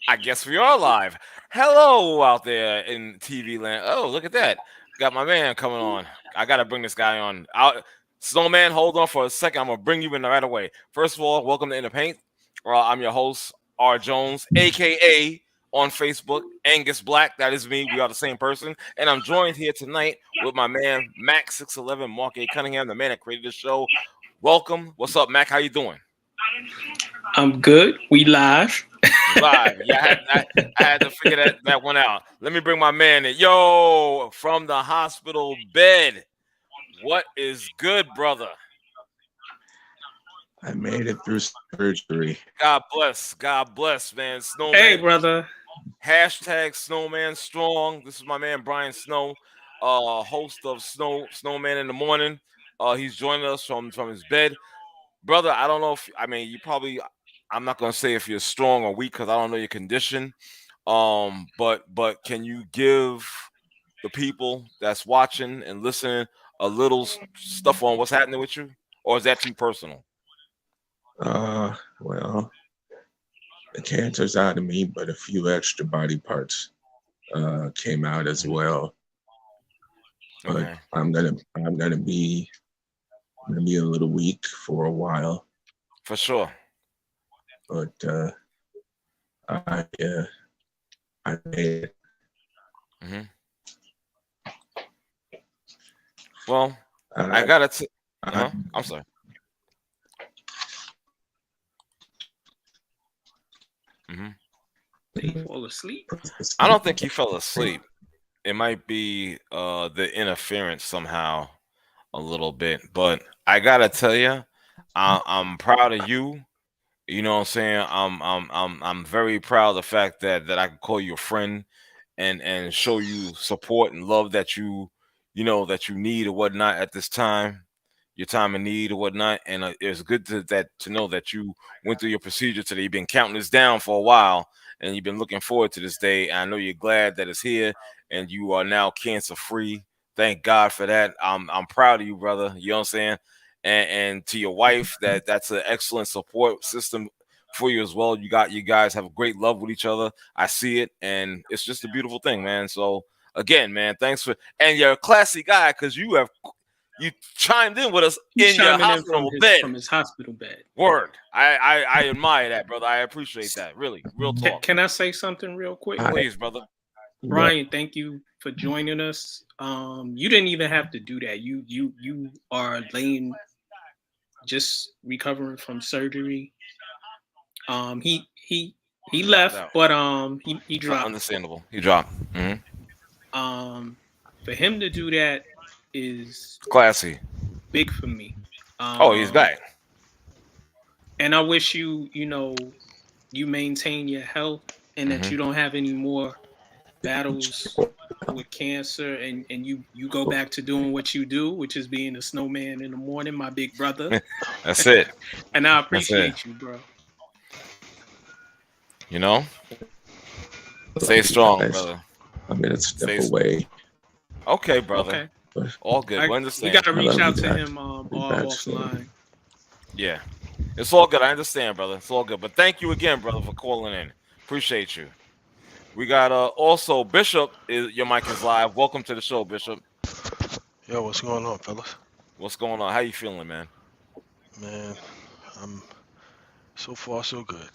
I guess we are live. Hello out there in TV land. Oh, look at that. Got my man coming on. I got to bring this guy on. Snowman, hold on for a second. I'm going to bring you in right away. First of all, welcome to In the Paint. I'm your host, R. Jones, a.k.a. on Facebook, Angus Black. That is me. We are the same person. And I'm joined here tonight with my man, Mac611, Mark A. Cunningham, the man that created the show. Welcome. What's up, Mac? How you doing? I'm good. We live. Live. Yeah, I had to figure that one out. Let me bring my man in. Yo, from the hospital bed. What is good, brother? I made it through surgery. God bless, man. Snowman. Hey, brother. Hashtag Snowman Strong. This is my man Brian Snow, host of Snowman in the Morning. He's joining us from his bed. Brother, I don't know if you probably. I'm not gonna say if you're strong or weak because I don't know your condition. But can you give the people that's watching and listening a little stuff on what's happening with you, or is that too personal? Well, the cancer's out of me, but a few extra body parts came out as well. But Okay. I'm gonna be a little weak for a while. For sure. But I made it. Mm-hmm. Well, I gotta. I'm sorry. Did he fall asleep? I don't think he fell asleep. It might be the interference somehow a little bit, but I gotta tell you, I'm proud of you. You know what I'm saying? I'm very proud of the fact that I can call you a friend and show you support and love that you that you need or whatnot at this time, your time of need or whatnot. And it's good to know that you went through your procedure today. You've been counting this down for a while, and you've been looking forward to this day. And I know you're glad that it's here, and you are now cancer free. Thank God for that. I'm proud of you, brother. You know what I'm saying? And to your wife, that's an excellent support system for you as well. You guys have a great love with each other. I see it, and it's just a beautiful thing, man. So again, man, thanks and you're a classy guy because you chimed in with us in your hospital bed. From his hospital bed. Word. I admire that, brother. I appreciate that. Really, real talk. Can I say something real quick? Please, brother. Brian, thank you for joining us. You didn't even have to do that. You are laying, just recovering from surgery. He left, but he dropped. Understandable. He dropped. Mm-hmm. For him to do that is classy, big for me. He's back. And I wish you maintain your health and that you don't have any more battles with cancer, and you go back to doing what you do, which is being a snowman in the morning, my big brother. That's it. And I appreciate you, bro. You know, stay strong, brother. I'm gonna step away. Okay, brother. Okay. All good. We understand. You gotta reach out to him all offline. Yeah, it's all good. I understand, brother. It's all good. But thank you again, brother, for calling in. Appreciate you. We got also Bishop. Your mic is live. Welcome to the show, Bishop. Yo, what's going on, fellas? What's going on? How you feeling, man? Man, I'm so far so good.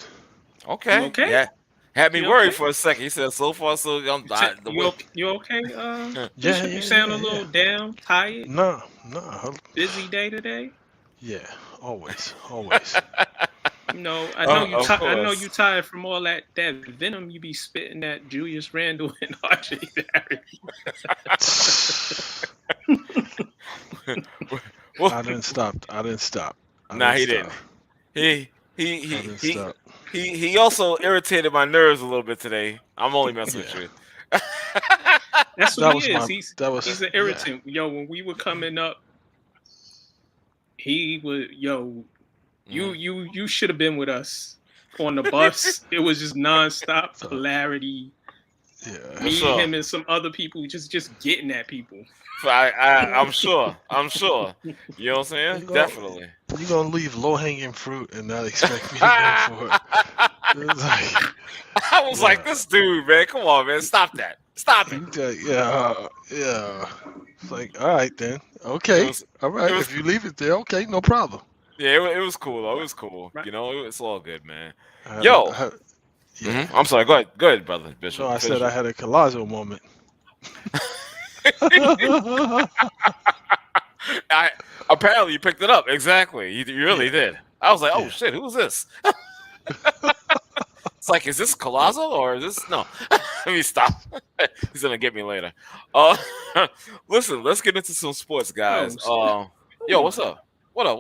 Okay. Okay. Yeah. Had me worried for a second. He said, "So far so good." You okay? You sound a little down, tired. No. Busy day today. Yeah, always. I know you tired from all that venom you be spitting at Julius Randle and RJ Barrett. I didn't stop. Nah, he didn't. He also irritated my nerves a little bit today. I'm only messing with you. That's what he is. He's an irritant. Yeah. Yo, when we were coming up, he would You should have been with us on the bus. It was just nonstop polarity. Yeah, me, him, and some other people just getting at people. I'm sure. You know what I'm saying? Definitely. You're gonna leave low hanging fruit and not expect me to go for it. It's like, I was like, this dude, man, come on, man, stop that, stop it. yeah. It's like, all right then. It Okay. was, All it right. was, If you leave it there, okay, no problem. yeah, it was cool though. It was cool. Right. You know, it's all good, man. I had a, Yo, I had, yeah. I'm sorry. Go ahead, brother No, Bishop. I Finish said I up. had a Colazo moment. I apparently you picked it up exactly. You really Yeah. did. I was like, oh Yeah. shit, who's this? It's like, is this Colazo or is this no? Let me stop. He's gonna get me later. Uh, listen, let's get into some sports, guys. Yo, what's up? What up?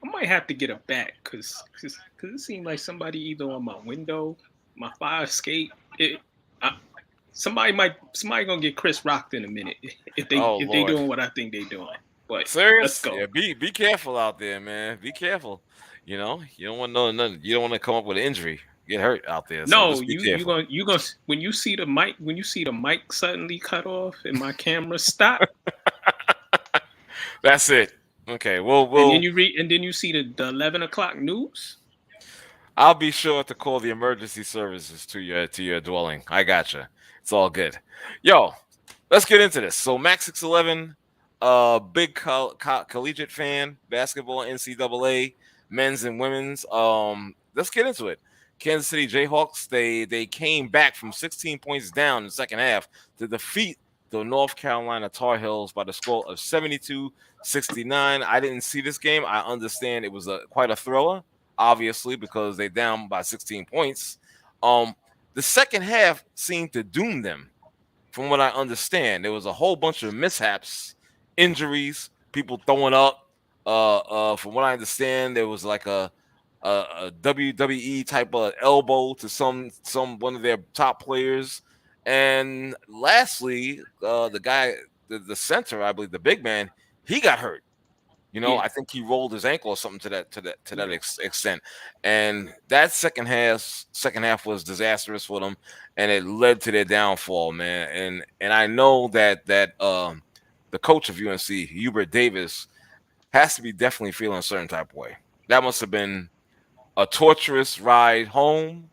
I might have to get a bat because it seemed like somebody either on my window, my fire escape. Somebody gonna get Chris rocked in a minute if they Lord. doing what I think they doing. But Serious? let's go. Yeah, be careful out there, man. Be careful. You know, you don't want nothing. You don't want to come up with an injury, get hurt out there. So No, just be careful. you gonna when you see the mic suddenly cut off and my camera stop, That's it. Okay, we'll and then you read and then you see the 11 o'clock news. I'll be sure to call the emergency services to your dwelling. I gotcha. It's all good. Yo, let's get into this. So Max 611, big collegiate fan, basketball, NCAA, men's and women's. Let's get into it. Kansas City Jayhawks, they came back from 16 points down in the second half to defeat the North Carolina Tar Heels by the score of 72-69. I didn't see this game. I understand it was quite a thriller, obviously, because they down by 16 points. The second half seemed to doom them, from what I understand. There was a whole bunch of mishaps, injuries, people throwing up. From what I understand, there was like a WWE type of elbow to one of their top players. And lastly, the guy, the center, I believe, the big man, he got hurt. You know, Yeah. I think he rolled his ankle or something to that extent. And that second half was disastrous for them, and it led to their downfall, man. And I know that the coach of UNC, Hubert Davis, has to be definitely feeling a certain type of way. That must have been a torturous ride home,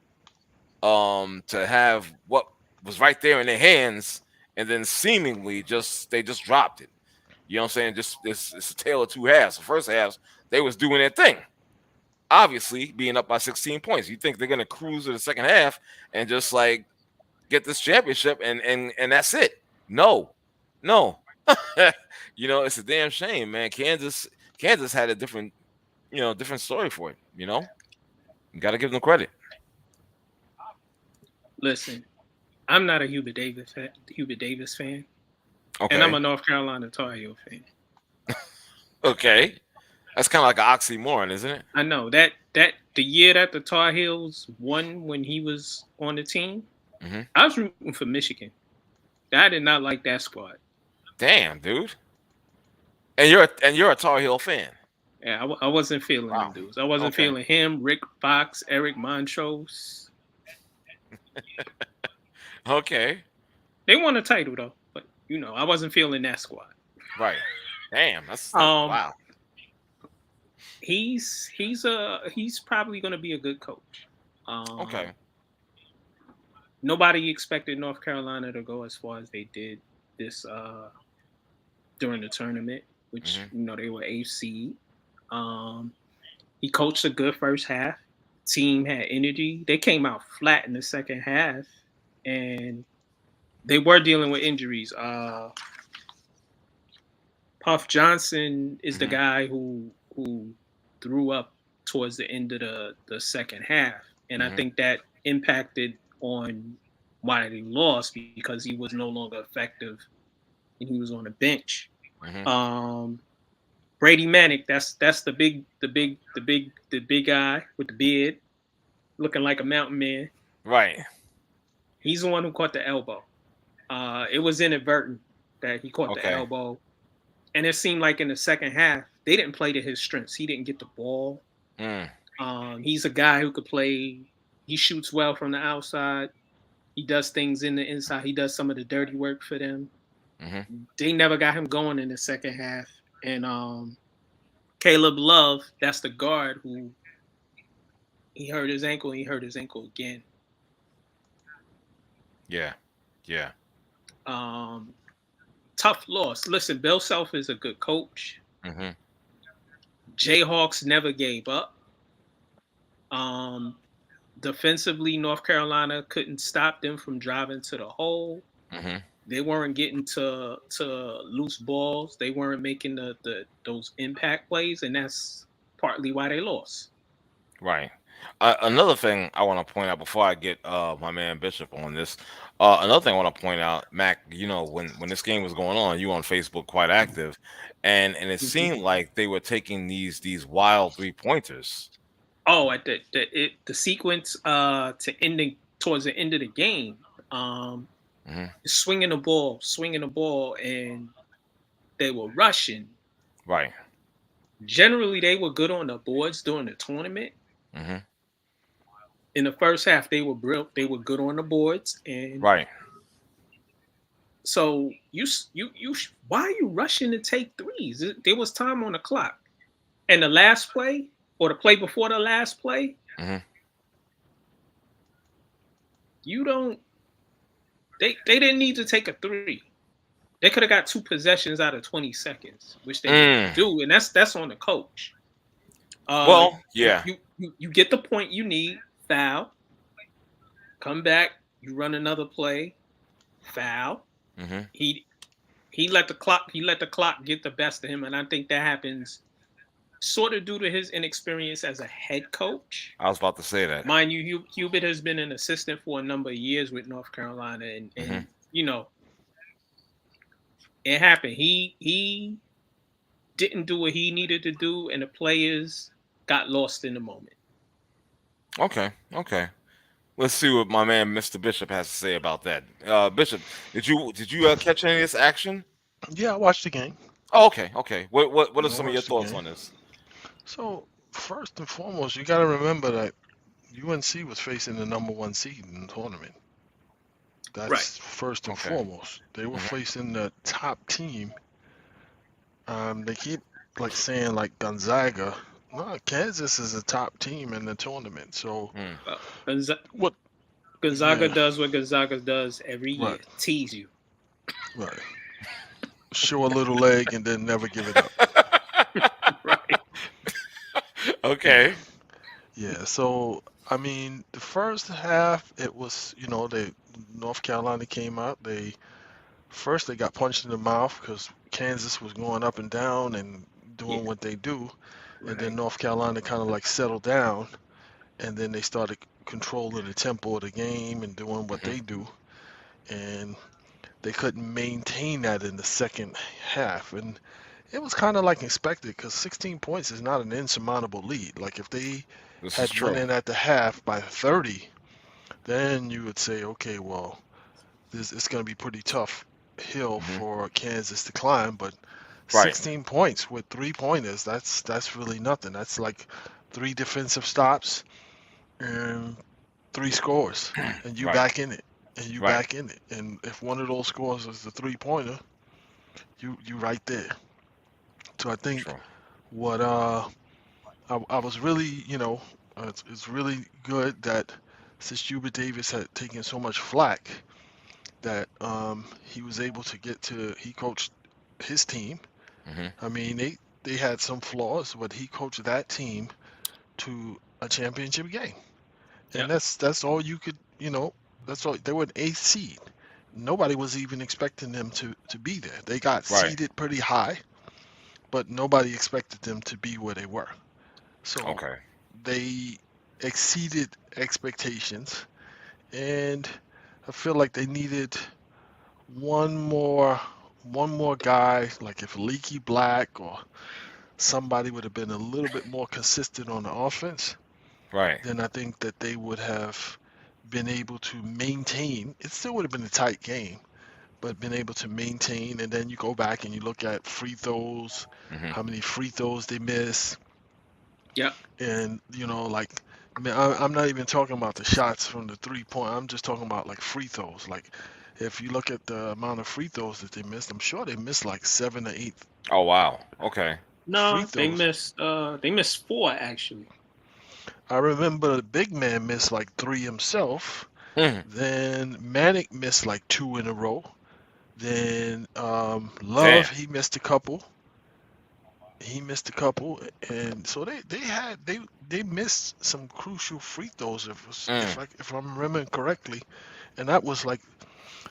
to have what was right there in their hands, and then seemingly they just dropped it. You know what I'm saying? Just it's a tale of two halves. The first half, they was doing their thing. Obviously, being up by 16 points. You think they're gonna cruise to the second half and just like get this championship and that's it. No. You know, it's a damn shame, man. Kansas had a different story for it, you know? You gotta give them credit. Listen, I'm not a Hubert Davis fan, Okay. and I'm a North Carolina Tar Heel fan. Okay. That's kind of like an oxymoron, isn't it? I know that the year that the Tar Heels won when he was on the team, I was rooting for Michigan. I did not like that squad. Damn, dude. And you're a Tar Heel fan. Yeah, I wasn't feeling them dudes. I wasn't feeling him, Rick Fox, Eric Montrose. Okay. They won a title though, but I wasn't feeling that squad. Right. Damn, that's wow. He's probably going to be a good coach. Okay. Nobody expected North Carolina to go as far as they did this during the tournament, which they were 8th seed. He coached a good first half. Team had energy. They came out flat in the second half, and they were dealing with injuries. Puff Johnson is the guy who threw up towards the end of the second half, and I think that impacted on why they lost, because he was no longer effective and he was on the bench. Brady Manick, that's the big guy with the beard, looking like a mountain man. Right. He's the one who caught the elbow. It was inadvertent that he caught the elbow. And it seemed like in the second half, they didn't play to his strengths. He didn't get the ball. He's a guy who could play. He shoots well from the outside. He does things in the inside. He does some of the dirty work for them. They never got him going in the second half. And Caleb Love, that's the guard who He hurt his ankle. He hurt his ankle again. Yeah. Yeah. Tough loss. Listen, Bill Self is a good coach. Mm-hmm. Jayhawks never gave up. Defensively, North Carolina couldn't stop them from driving to the hole. Mm-hmm. They weren't getting to loose balls. They weren't making those impact plays, and that's partly why they lost. Right. Another thing I want to point out before I get my man Bishop on this. Another thing I want to point out, Mac. You know, when this game was going on, you were on Facebook quite active, and it Mhm. seemed like they were taking these wild 3-pointers. Oh, at the sequence to ending towards the end of the game, Mm-hmm. swinging the ball, and they were rushing. Right. Generally, they were good on the boards during the tournament. Mm-hmm. In the first half, they were good on the boards, and Right. so why are you rushing to take threes? There was time on the clock, and the last play or the play before the last play, Mm-hmm. you don't. They didn't need to take a three. They could have got 2 possessions out of 20 seconds, which they didn't do, and that's on the coach. Well, yeah. You get the point you need. Foul. Come back. You run another play. Foul. Mm-hmm. He let the clock get the best of him, and I think that happens sort of due to his inexperience as a head coach. I was about to say that. Mind you, Hubert has been an assistant for a number of years with North Carolina, and Mm-hmm. you know, it happened. He didn't do what he needed to do, and the players got lost in the moment. Okay. Okay. Let's see what my man Mr. Bishop has to say about that. Bishop, did you catch any of this action? Yeah, I watched the game. Oh, okay. Okay. What are I some of your watched the thoughts game. on this? So first and foremost, you got to remember that UNC was facing the number 1 seed in the tournament. That's Right. first and Okay. foremost. They were Mhm. facing the top team. They keep like saying like Gonzaga. No, Kansas is a top team in the tournament. So what? Gonzaga Yeah, does what Gonzaga does every year: right, tease you. right. Show a little leg and then never give it up. Right. Okay. Yeah. So I mean, the first half it was they North Carolina came out. They got punched in the mouth because Kansas was going up and down and doing Yeah. what they do, and then Right. North Carolina kind of like settled down, and then they started controlling the tempo of the game and doing what Mhm. they do, and they couldn't maintain that in the second half, and it was kind of like expected because 16 points is not an insurmountable lead. Like if they This is had went true. in at the half by 30, then you would say, okay, well, this it's going to be pretty tough hill Mhm. for Kansas to climb, but Right. 16 points with 3-pointers, that's really nothing. That's like 3 defensive stops and 3 scores, and you Right. back in it, and you Right. back in it. And if one of those scores is the 3-pointer, you right there. So I think True. what I was really, it's really good that since Hubert Davis had taken so much flack, that he was able to he coached his team. Mhm. I mean, they had some flaws, but he coached that team to a championship game, and Yep. that's all you could, that's all. They were an 8th seed. Nobody was even expecting them to be there. They got Right. seeded pretty high, but nobody expected them to be where they were. So Okay. they exceeded expectations, and I feel like they needed one more guy, like if Leaky Black or somebody would have been a little bit more consistent on the offense, Right. then I think that they would have been able to maintain. It still would have been a tight game, but been able to maintain. And then you go back and you look at free throws, Mhm. how many free throws they miss, Yep. and like. I mean, I'm not even talking about the shots from the 3-point. I'm just talking about like free throws. Like, if you look at the amount of free throws that they missed, I'm sure they missed like 7 or 8 Oh wow. Okay. free No, throws. they missed 4 actually. I remember the big man missed like 3 himself. Mm. Then Manic missed like 2 in a row. Then Damn. Love, he missed a couple. And so they missed some crucial free throws Mm. if I'm remembering correctly, and that was like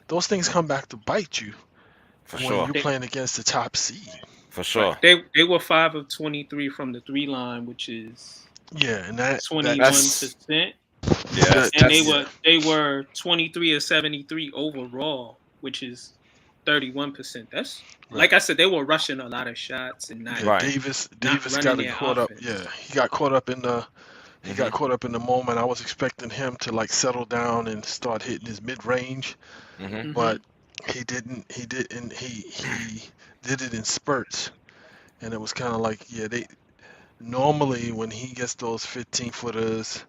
those things come back to bite you For when sure. you're playing against the top seed. For sure. They were 5 of 23 from the 3 line, which is Yeah, and 21%. Yeah, And that's they were 23 of 73 overall, which is 31%. That's like I said, they were rushing a lot of shots and not Right. Davis running got their caught up. offense. Yeah, he got caught up in the moment. I was expecting him to like settle down and start hitting his mid range, Mm-hmm. but he didn't. He didn't. He did it in spurts, and it was kind of like they normally when he gets those 15-footers,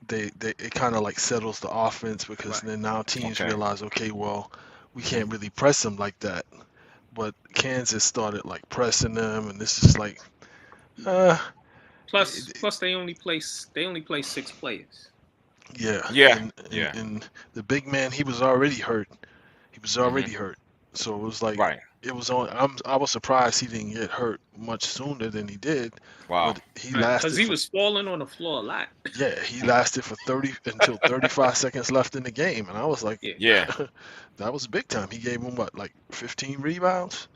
it kind of like settles the offense because then now teams Okay. realize, okay, well, we can't really press him like that. But Kansas started like pressing them, and this is like, Plus they only play 6 players. yeah, Yeah. and, Yeah. and the big man, he was already hurt. He was already Mm-hmm. hurt, so it was like Right. it was on. I was surprised he didn't get hurt much sooner than he did, Wow. but he Right, lasted because he for was falling on the floor a lot. yeah, he lasted for 30 until 35 seconds left in the game, and I was like, Yeah. Yeah. that was big time. He gave him what, like 15 rebounds,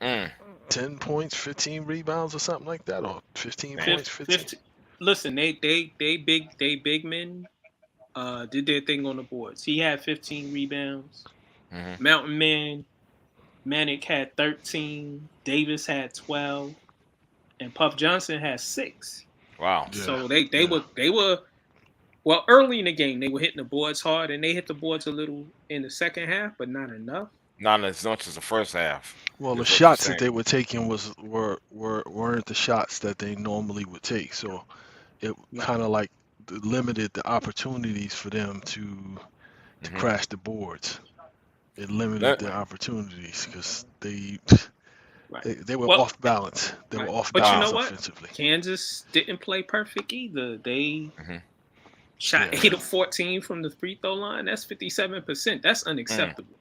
Mm. 10 points, 15 rebounds, or something like that, or 15 Man. points, 15. Listen, they big men did their thing on the boards. He had 15 rebounds. Mm-hmm. Mountain Man Manic had 13. Davis had 12, and Puff Johnson had 6. Wow. Yeah, So they yeah. were well early in the game. They were hitting the boards hard, and they hit the boards a little in the second half, but not enough. Not as much as the first half. Well, the Is what you're shots that saying. they were taking weren't the shots that they normally would take, so it Right. kind of like limited the opportunities for them to Mm-hmm. crash the boards. It limited Let- their opportunities because Right. they were Well, off balance. They were right. off But you balance know what? offensively. Kansas didn't play perfect either. They Mhm. shot Yeah. 8 of 14 from the free throw line. That's 57%. That's unacceptable.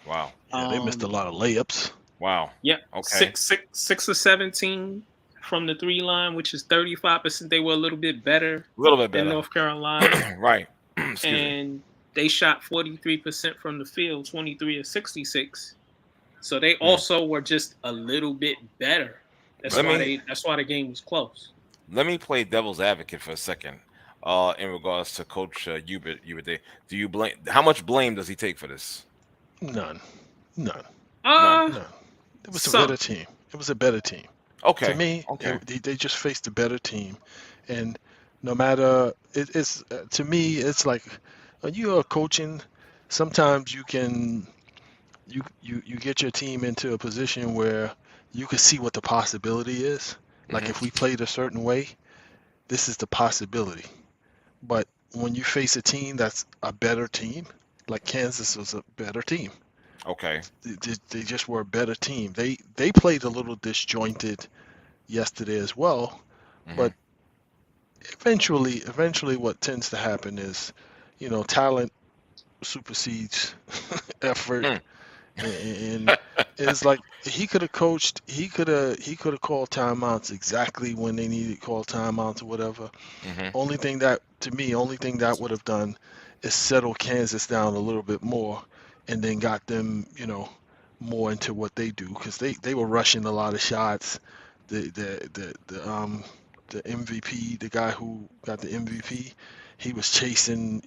Wow. Yeah, they missed a lot of layups. Wow. Yeah. Okay. 6 of 17 from the 3 line, which is 35%. They were a little bit better A little bit than better. North Carolina. Right. Excuse me. And they shot 43% from the field, 23 of 66. So they also were just a little bit better. That's why the game was close. Let me play devil's advocate for a second. In regards to Coach Hubert, do you blame? How much blame does he take for this? None. None. It was a Some. better team. It was a better team. Okay. To me, Okay. they just faced a better team, and no matter it's to me, it's like when you are coaching, sometimes you can you get your team into a position where you can see what the possibility is. Like Mhm. if we played a certain way, this is the possibility. But when you face a team that's a better team, like Kansas was a better team. Okay. They just were a better team. They played a little disjointed yesterday as well, but eventually what tends to happen is, talent supersedes effort, Mm. and it's like he could have coached, he could have called timeouts exactly when they needed to call timeouts or whatever. Mhm. Only thing that would have done is settle Kansas down a little bit more, and then got them, more into what they do because they were rushing a lot of shots. The MVP, the guy who got the MVP, he was chasing,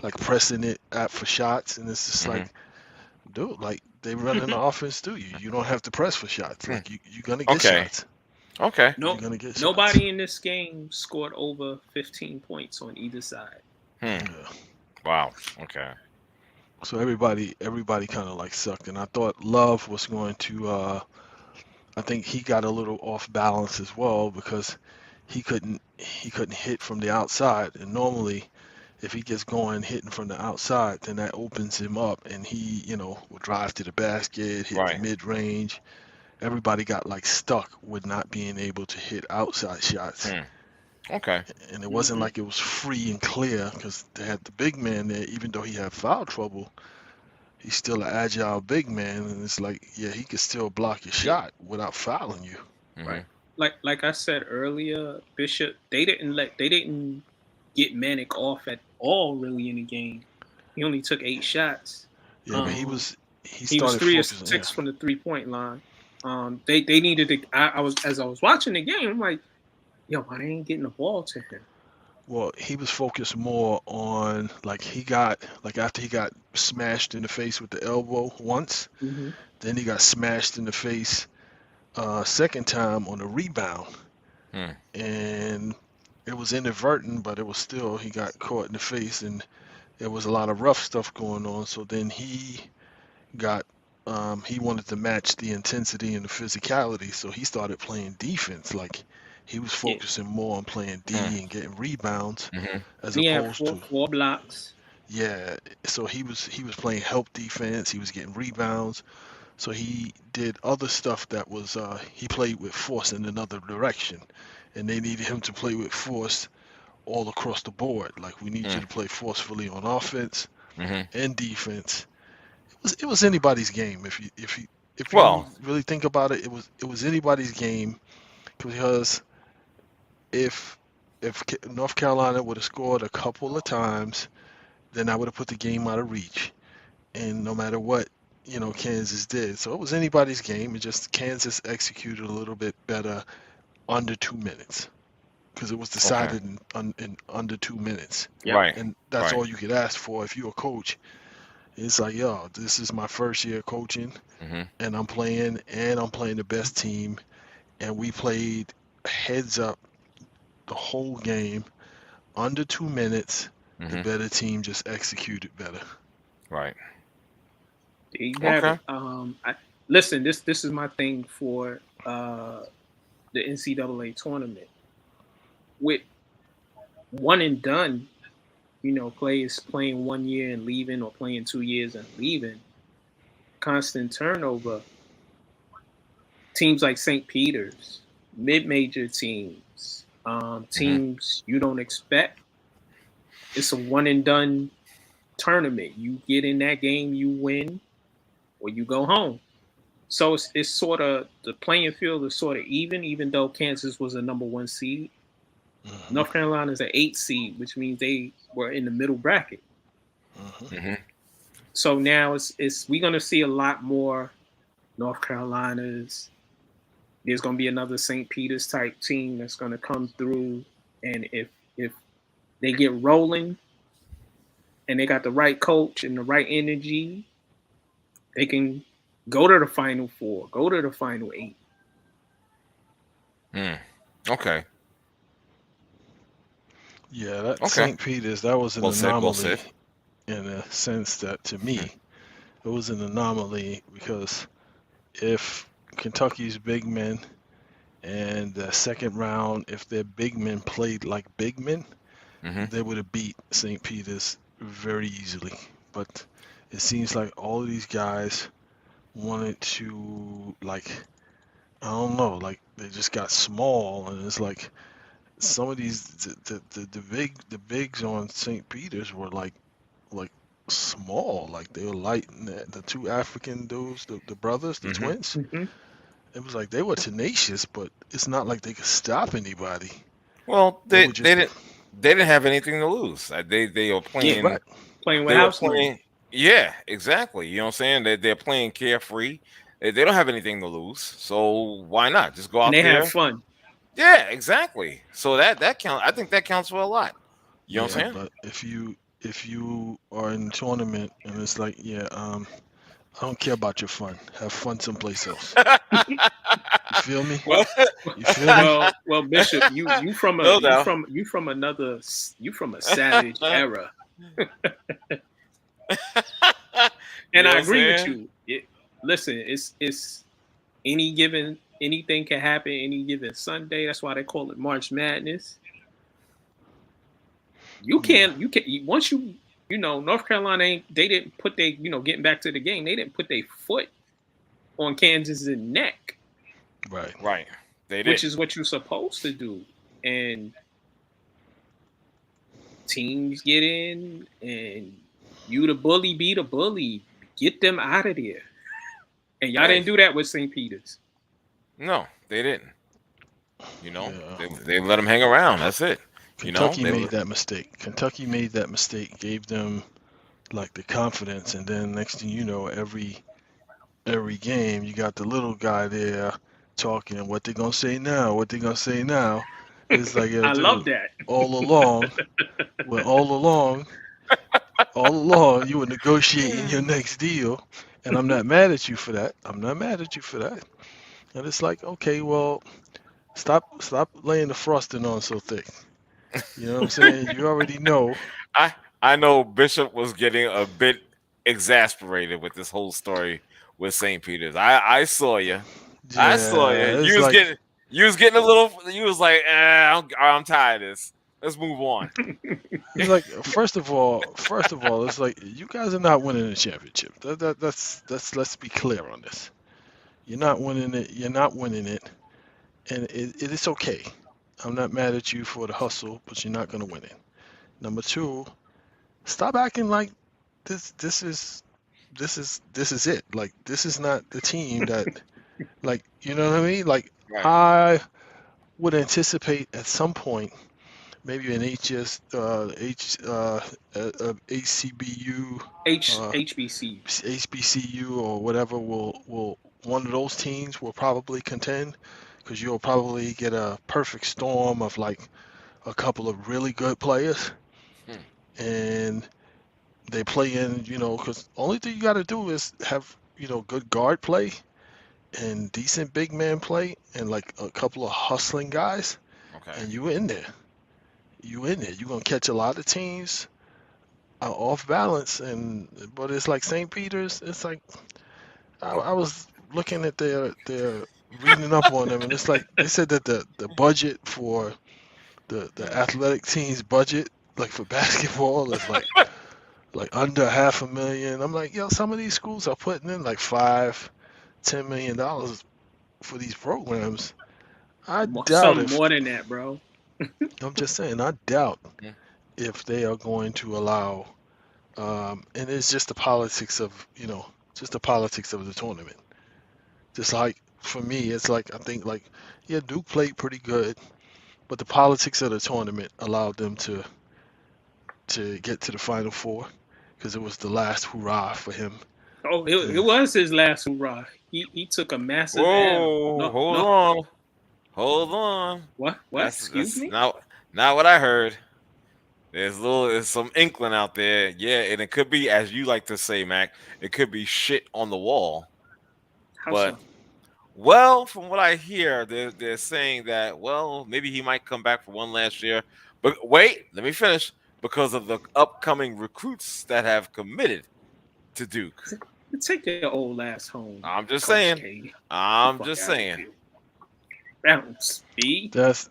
like pressing it at for shots, and it's just like, dude, like they run an offense through you. You don't have to press for shots. Like you're gonna get Okay. shots. Okay. No, You're gonna get shots. nobody in this game scored over 15 points on either side. Hmm. Yeah. Wow. Okay. So everybody kind of like sucked, and I thought Love was going to. I think he got a little off balance as well because he couldn't hit from the outside, and normally if he gets going hitting from the outside, then that opens him up, and he will drive to the basket, hit the Right. mid range. Everybody got like stuck with not being able to hit outside shots. Hmm. Okay. And it wasn't Mhm. like it was free and clear because they had the big man there. Even though he had foul trouble, he's still an agile big man, and it's like, yeah, he could still block your Yeah, shot without fouling you. right. Mhm. Like I said earlier, Bishop, they didn't get Manic off at all really in the game. He only took 8 shots. Yeah, but Um, he he was started three or focusing. Yeah, six from the 3 point line. They needed to. I was as I was watching the game, I'm like, yo, why they ain't getting the ball to him? well, he was focused more on like he got like after he got smashed in the face with the elbow once, Mm-hmm. then he got smashed in the face second time on a rebound, Hmm. and it was inadvertent, but it was still he got caught in the face, and there was a lot of rough stuff going on. So then got he wanted to match the intensity and the physicality, so he started playing defense. Like he was Yeah, focusing more on playing Hmm. D and getting rebounds Mhm. as and he had opposed four to four blocks. yeah. So he was playing help defense. He was getting rebounds. So he did other stuff that was he played with force in another direction, and they needed him to play with force all across the board. Like we need you Hmm. to play forcefully on offense Mhm. and defense. It was anybody's game if you Well, really think about it. It was anybody's game because if North Carolina would have scored a couple of times, then I would have put the game out of reach. And no matter what, Kansas did. So it was anybody's game. It just Kansas executed a little bit better under 2 minutes because it was okay. decided in under 2 minutes. Yep. Right. And that's Right. all you could ask for if you're a coach. It's like, yo, this is my first year coaching, Mhm. and I'm playing the best team. And we played heads up the whole game under 2 minutes. The Mhm. better team just executed better. Right. There you have Okay. it. Listen, this is my thing for the NCAA tournament with one and done. Players playing 1 year and leaving, or playing 2 years and leaving. Constant turnover. Teams like St. Peter's, mid-major teams, Mhm. teams you don't expect. It's a one and done tournament. You get in that game, you win, or you go home. So it's sort of the playing field is sort of even though Kansas was a number 1 seed. Hmm. North Carolina is an 8 seed, which means they were in the middle bracket. Hmm. Mhm. So now it's we're gonna see a lot more North Carolinas. There's gonna be another St. Peter's type team that's gonna come through, and if they get rolling and they got the right coach and the right energy, they can go to the final four, go to the final eight. Mm. Okay. Yeah, that Okay. St. Peter's, that was an Well said. Well anomaly said. in a sense that to Mhm. me, it was an anomaly because if Kentucky's big men and the second round, if their big men played like big men, Mhm. they would have beat St. Peter's very easily. But it seems like all of these guys wanted to, like, I don't know, like they just got small, and it's like some of these the bigs on St. Peter's were like small, like they were light. And the two African dudes, the brothers, the Mhm. twins, Mm-hmm. it was like they were tenacious, but it's not like they could stop anybody. Well, They they were they just didn't they didn't have anything to lose. They were Yeah, playing. right. playing with They were house money. playing. Yeah, exactly. You know what I'm saying? They're playing carefree. They don't have anything to lose. So why not just go And out they have there? fun. Yeah, exactly. So that count. I think that counts for a lot. You know what Yeah, I'm but if you are in the tournament and it's like, yeah, I don't care about your fun. Have fun someplace else. saying? You feel me? Well, You feel me? Well, Bishop, you from a no doubt. you from a savage era, You and know I what I'm agree with saying? you. Listen, it's anything can happen any given Sunday. That's why they call it March Madness. Yeah. You can once North Carolina ain't they didn't put they getting back to the game, they didn't put their foot on Kansas' neck, Right. Right. They which didn't. is what you're supposed to do. And teams get in and you the bully be the bully. Get them out of there. And y'all didn't do that with St. Peter's. No, they didn't. You know, Yeah. they let them hang around. That's it. Kentucky They made that mistake. Kentucky made that mistake, gave them like the confidence, and then next thing you know, every game you got the little guy there talking. What they gonna say now? What they gonna say now? It's like, yo, I love dude, that. all along, well, all along, you were negotiating your next deal, and I'm not mad at you for that. I'm not mad at you for that. And it's like, okay, well, stop laying the frosting on so thick. You know what I'm saying? You already know. I know Bishop was getting a bit exasperated with this whole story with St. Peter's. I saw you. I saw Yeah, you. it's like, You was getting a little. You was like, I'm tired of this. Let's move on. it's like first of all, it's like you guys are not winning the championship. That's let's be clear on this. You're not winning it. You're not winning it, and it is okay. I'm not mad at you for the hustle, but you're not gonna win it. Number two, stop acting like this is it. Like this is not the team that, like, you know what I mean? Like, Right. I would anticipate at some point maybe an HCBU, HBCU. HBCU or whatever will one of those teams will probably contend, because you'll probably get a perfect storm of like a couple of really good players, and they play in, because only thing you got to do is have, good guard play and decent big man play and like a couple of hustling guys, Okay. and you in there. You're gonna catch a lot of teams off balance, but it's like St. Peter's. It's like I was looking at their reading up on them, and it's like they said that the budget for the athletic team's budget, like for basketball, is like under $500,000. I'm like, yo, some of these schools are putting in like $5-10 million for these programs. I doubt Some if more than that, bro. I'm just saying, I doubt Yeah. if they are going to allow, and it's just the politics of, just the politics of the tournament. Just like for me, it's like I think like, yeah, Duke played pretty good, but the politics of the tournament allowed them to get to the Final Four, because it was the last hurrah for him. Oh, it was his last hurrah. He took a massive L. Whoa, No, hold no. on. Hold on. What? Excuse me? Not what I heard. There's some inkling out there. Yeah, and it could be, as you like to say, Mac, it could be shit on the wall. How But so? well, from what I hear, they're saying that, well, maybe he might come back for one last year. But wait, let me finish. Because of the upcoming recruits that have committed to Duke. Take your old ass home. I'm just Coach saying. K. I'm Fuck just outta saying. here. Bounce, B. That's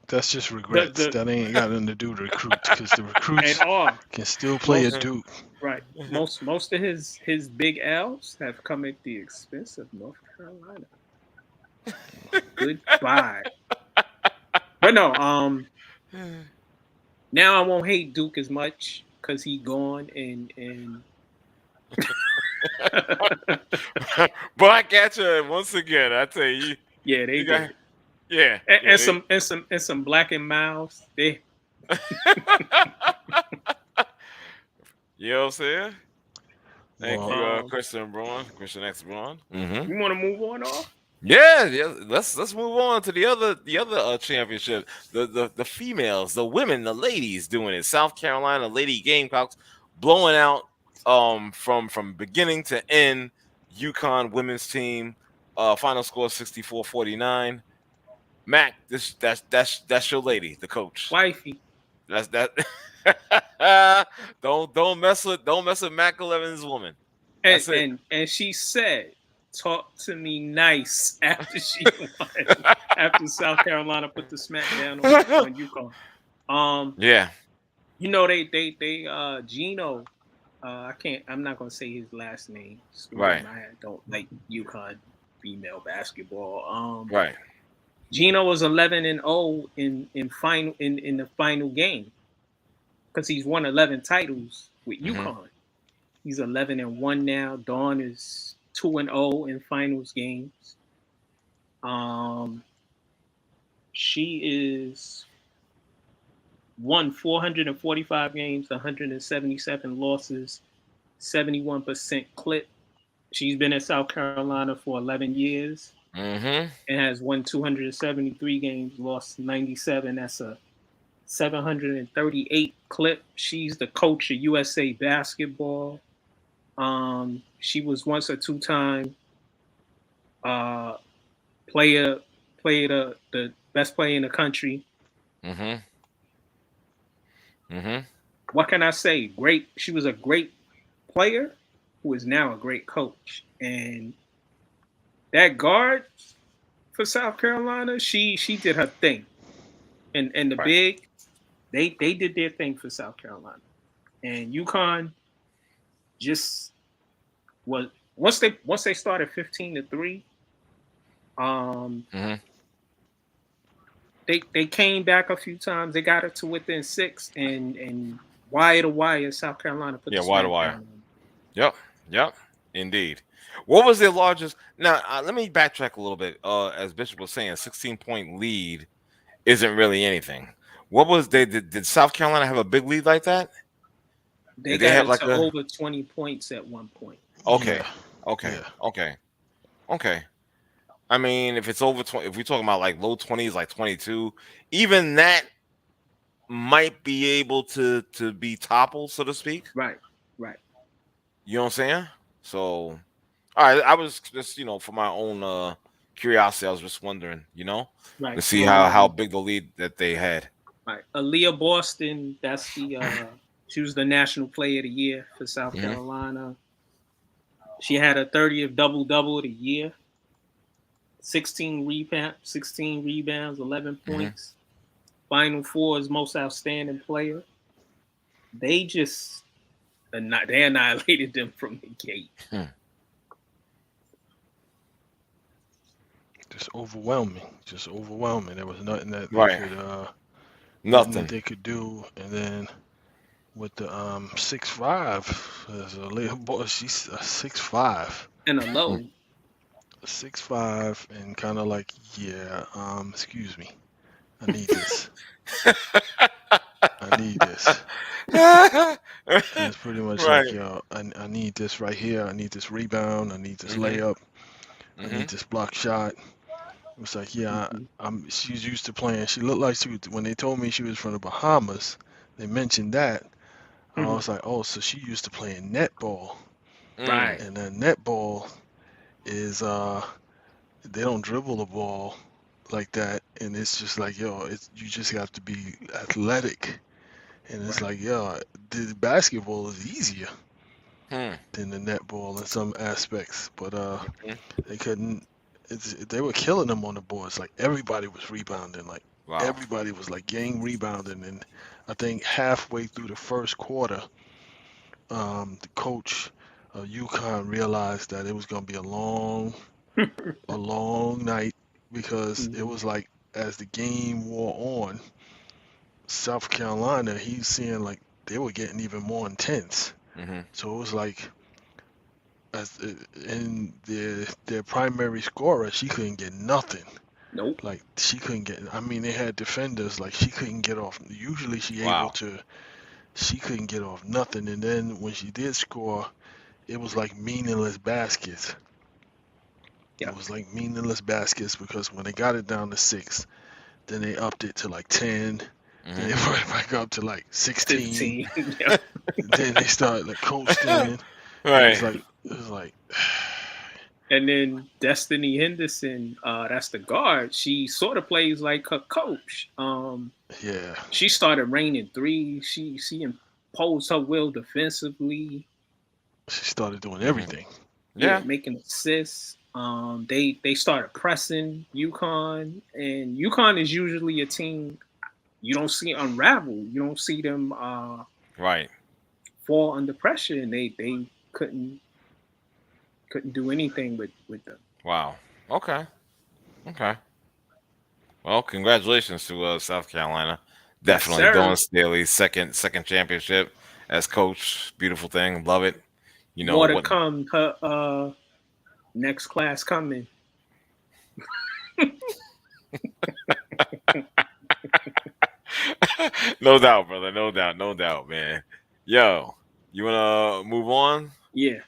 just regrets. That ain't got nothing to do with recruits, because the recruits And all. can still play at Duke. Right. Most of his big L's have come at the expense of North Carolina. Goodbye. But no, now I won't hate Duke as much because he gone and Black at you once again. I tell you. Yeah, they did. Yeah. And some black and mouths. They You know what I'm saying? Thank Well, you, Christian X Braun. You want to move on off? Yeah. Let's move on to the other championship. The females, the women, the ladies doing it. South Carolina Lady Gamecocks blowing out from beginning to end UConn women's team. Final score 64-49. Mac, that's your lady, the coach. Wifey. That's that. don't mess with Mac 11's woman. And she said, "Talk to me nice," after she won. After South Carolina put the smack down on UConn. Yeah. You know they Gino. I'm not gonna say his last name. Right. I don't like UConn female basketball. Right. Gino was 11-0 in the final game. because he's won 11 titles with Mhm. UConn. He's 11-1 now. Dawn is 2-0 in finals games. She is won 445 games, 177 losses, 71% clip. She's been at South Carolina for 11 years Mhm. and has won 273 games, lost 97. That's a 738 clip. She's the coach of USA Basketball. She was once a two-time uh, player, the best player in the country. Mhm. Mhm. What can I say? Great. She was a great player who is now a great coach. And that guard for South Carolina, she did her thing. And the Right. big, they did their thing for South Carolina. And UConn just was once they started 15-3, Mhm. they came back a few times. They got it to within 6, and wire to wire, South Carolina put Yeah. the Wire to smack wire. down on them. Yep. Yep. Indeed. What was their largest? Now, let me backtrack a little bit. As Bishop was saying, 16-point lead isn't really anything. What was they? Did South Carolina have a big lead like that? They Did they got have it like to a? over 20 points at one point. Okay. Yeah, Okay. yeah. Okay. Okay. I mean, if it's over 20, if we're talking about like low 20s, like 22, even that might be able to be toppled, so to speak. Right, right, You know what I'm saying? So, all right, I was just for my own curiosity, I was just wondering, to right. see how big the lead that they had. Right. Aaliyah Boston, that's the she was the national player of the year for South Hmm. Carolina. She had a 30th double of the year. 16 rebounds, 11 Hmm. points. Final four is most outstanding player. They just they annihilated them from the gate. Hmm. Just overwhelming. Just overwhelming. There was nothing that they Right. could nothing that Nothing. they could do. And then with the 6'5", as a little boy, she's a 6'5", And a low. 6'5", and kind of like, yeah, excuse me, I need this. I need this. And it's pretty much like, Right. yo, I need this right here. I need this rebound. I need this Hmm. layup. I Hmm. need this block shot. It was like, yeah, Mhm. she's used to playing. She looked like when they told me she was from the Bahamas, they mentioned that. I Mhm. was like, oh, so she used to playing netball. Mm. Right. And then netball is they don't dribble the ball like that, and it's just like, yo, you just have to be athletic. And it's Right. like, yo, the basketball is easier Hmm. than the netball in some aspects, but Mhm. they couldn't. They were killing them on the boards. Like everybody was rebounding. Like Wow. everybody was like gang rebounding. And I think halfway through the first quarter, the coach of UConn realized that it was going to be a long night because it Mhm. was like as the game wore on, South Carolina, he's seeing like they were getting even more intense. Hmm. So it was like as in their primary scorer, she couldn't get nothing. Nope. Like she couldn't get. I mean, they had defenders like she couldn't get off. Usually she able Wow. to. She couldn't get off nothing. And then when she did score, it was like meaningless baskets. It Yep. was like meaningless baskets because when they got it down to 6, then they upped it to like 10. Then Hmm. they brought it back up to like 16. 15. Yep. Then they started like coasting. And Right. it was like, And then Destiny Henderson, that's the guard. She sort of plays like her coach. yeah. She started raining threes. She imposed her will defensively. She started doing Hmm. everything. Yeah, Yeah. making assists. They started pressing UConn, and UConn is usually a team you don't see unravel. You don't see them Right. fall under pressure, and they couldn't do anything with them. Wow. Okay. Okay. Well, congratulations to South Carolina. Yes, Definitely. sir. Dawn Staley's second championship as coach. Beautiful thing. Love it. You know More to what? come. Her next class coming. No doubt, brother. No doubt. No doubt, man. Yo, you wanna move on? Yeah.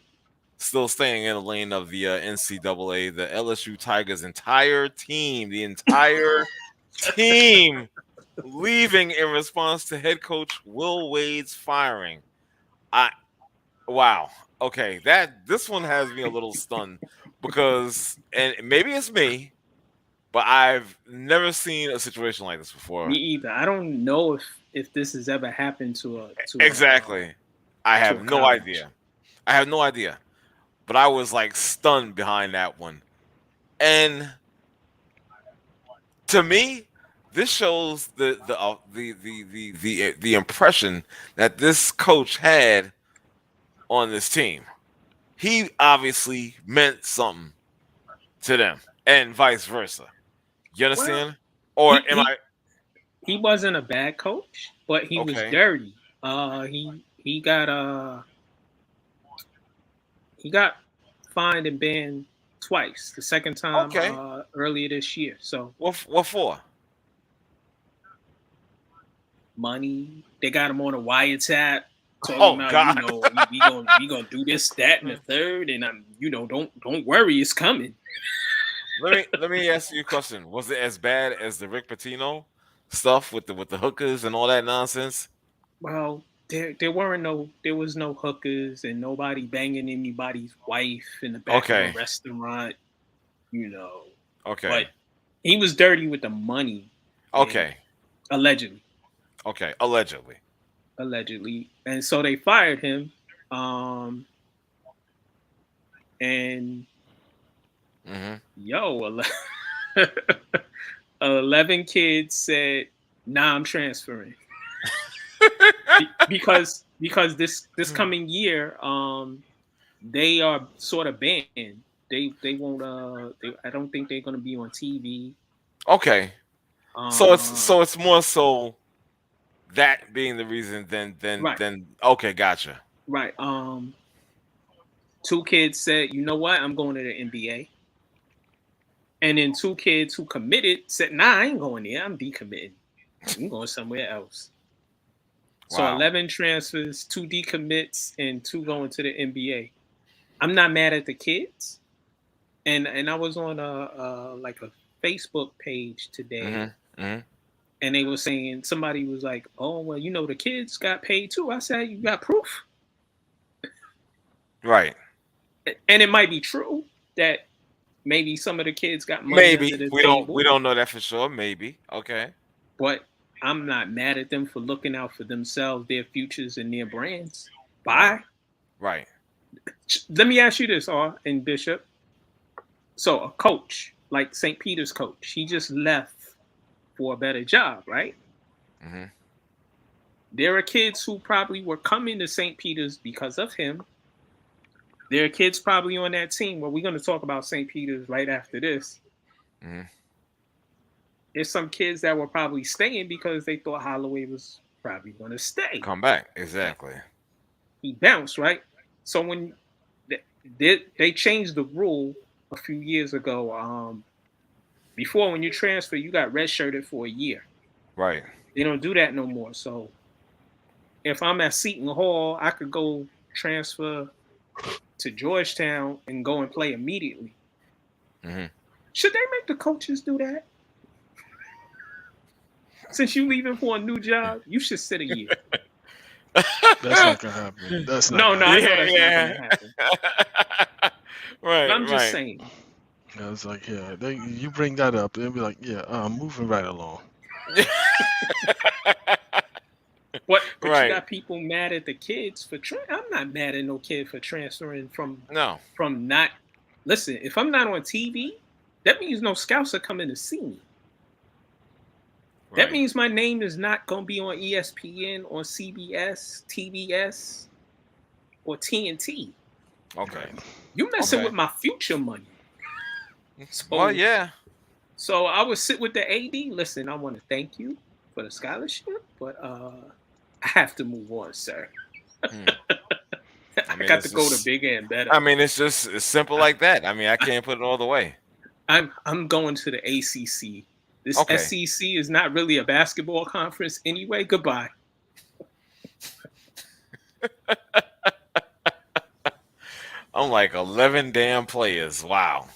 Still staying in the lane of the NCAA, the LSU Tigers entire team leaving in response to head coach Will Wade's firing. I Wow. Okay, this one has me a little stunned because, and maybe it's me, but I've never seen a situation like this Me before. either. I don't know if this has ever happened Exactly. I to have a no college. idea. I have no idea. But I was like stunned behind that one. And to me, this shows the impression that this coach had on this team. He obviously meant something to them, and vice versa. You Well, understand? Or he am he I he wasn't a bad coach, but he was okay? dirty. He got fined and banned twice. The second time Okay. earlier this year. So What for? money. They got him on a wiretap, talking Oh about, God. we gonna do this, that, and the third, and I'm don't worry, it's coming. Let me ask you a question. Was it as bad as the Rick Pitino stuff with the hookers and all that nonsense? Well, there was no hookers and nobody banging anybody's wife in the back of a Okay. restaurant, you know. Okay. But he was dirty with the money, and Okay. allegedly, Okay. Allegedly. and so they fired him. Um, and Hmm. yo, 11 kids said, "Nah, I'm transferring." Because this coming year, they are sort of banned. They won't. I don't think they're gonna be on TV. Okay. So it's Uh, so it's more so that being the reason right, than okay, gotcha. right. Two kids said, "You know what? I'm going to the NBA." And then two kids who committed said, "Nah, I ain't going there. I'm decommitting. I'm going somewhere else." So Wow. 11 transfers, two decommits, and two going to the NBA. I'm not mad at the kids. And I was on a Facebook page today, Hmm. Hmm. and they were saying, somebody was like, "Oh well, the kids got paid too." I said, "You got proof?" Right. And it might be true that maybe some of the kids got money under Maybe the we table, don't know that for sure. Maybe. Okay. but I'm not mad at them for looking out for themselves, their futures, and their brands. Right. Bye. Right. Let me ask you this, R and Bishop. So a coach like St. Peter's coach, he just left for a better job, right? Hmm. There are kids who probably were coming to St. Peter's because of him. There are kids probably on that team. Well, we're going to talk about St. Peter's right after this. Hmm. There's some kids that were probably staying because they thought Holloway was probably going to stay. Come back. Exactly. He bounced, right? So when they changed the rule a few years ago, before when you transfer, you got redshirted for a year. Right. They don't do that no more. So if I'm at Seton Hall, I could go transfer to Georgetown and go and play immediately. Hmm. Should they make the coaches do that? Since you leaving for a new job, you should sit a year. That's not gonna happen. That's not. No, Gonna I know happen. that's not going to happen. Right. But I'm just Right. saying. I was like, yeah, you bring that up, they'll be like, yeah, moving right along. But you Right. got people mad at the kids for I'm not mad at no kid for transferring No. from not. Listen, if I'm not on TV, that means no scouts are coming to see me. That Right. means my name is not going to be on ESPN, on CBS, TBS, or TNT. Okay. You messing Okay. with my future money. Well, yeah. So I would sit with the AD. Listen, I want to thank you for the scholarship, but I have to move on, sir. I mean, got it's to go to just- bigger and better. I mean, it's simple like that. I mean, I can't put it all the way. I'm going to the ACC. This Okay. SEC is not really a basketball conference anyway. Goodbye. I'm like 11 damn players. Wow.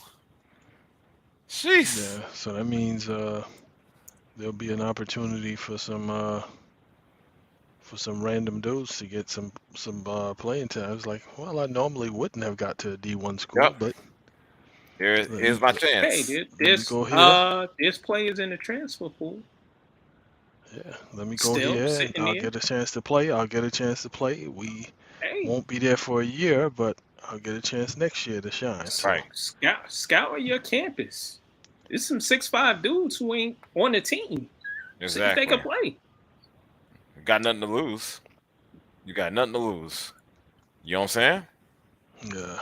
Jeez. Yeah, so that means there'll be an opportunity for some random dudes to get some playing time. It's like, well, I normally wouldn't have got to a D1 school, Yep. but Here's my chance. Hey, me go here. there's players in the transfer pool. Yeah, let me go Still here and sitting I'll there. get a chance to play. I'll get a chance to play. We Hey, won't be there for a year, but I'll get a chance next year to shine. So, Right. scour your campus. There's some 6'5" dudes who ain't on the team. See if Exactly. they can play. Got nothing to lose. You got nothing to lose. You know what I'm saying? yeah.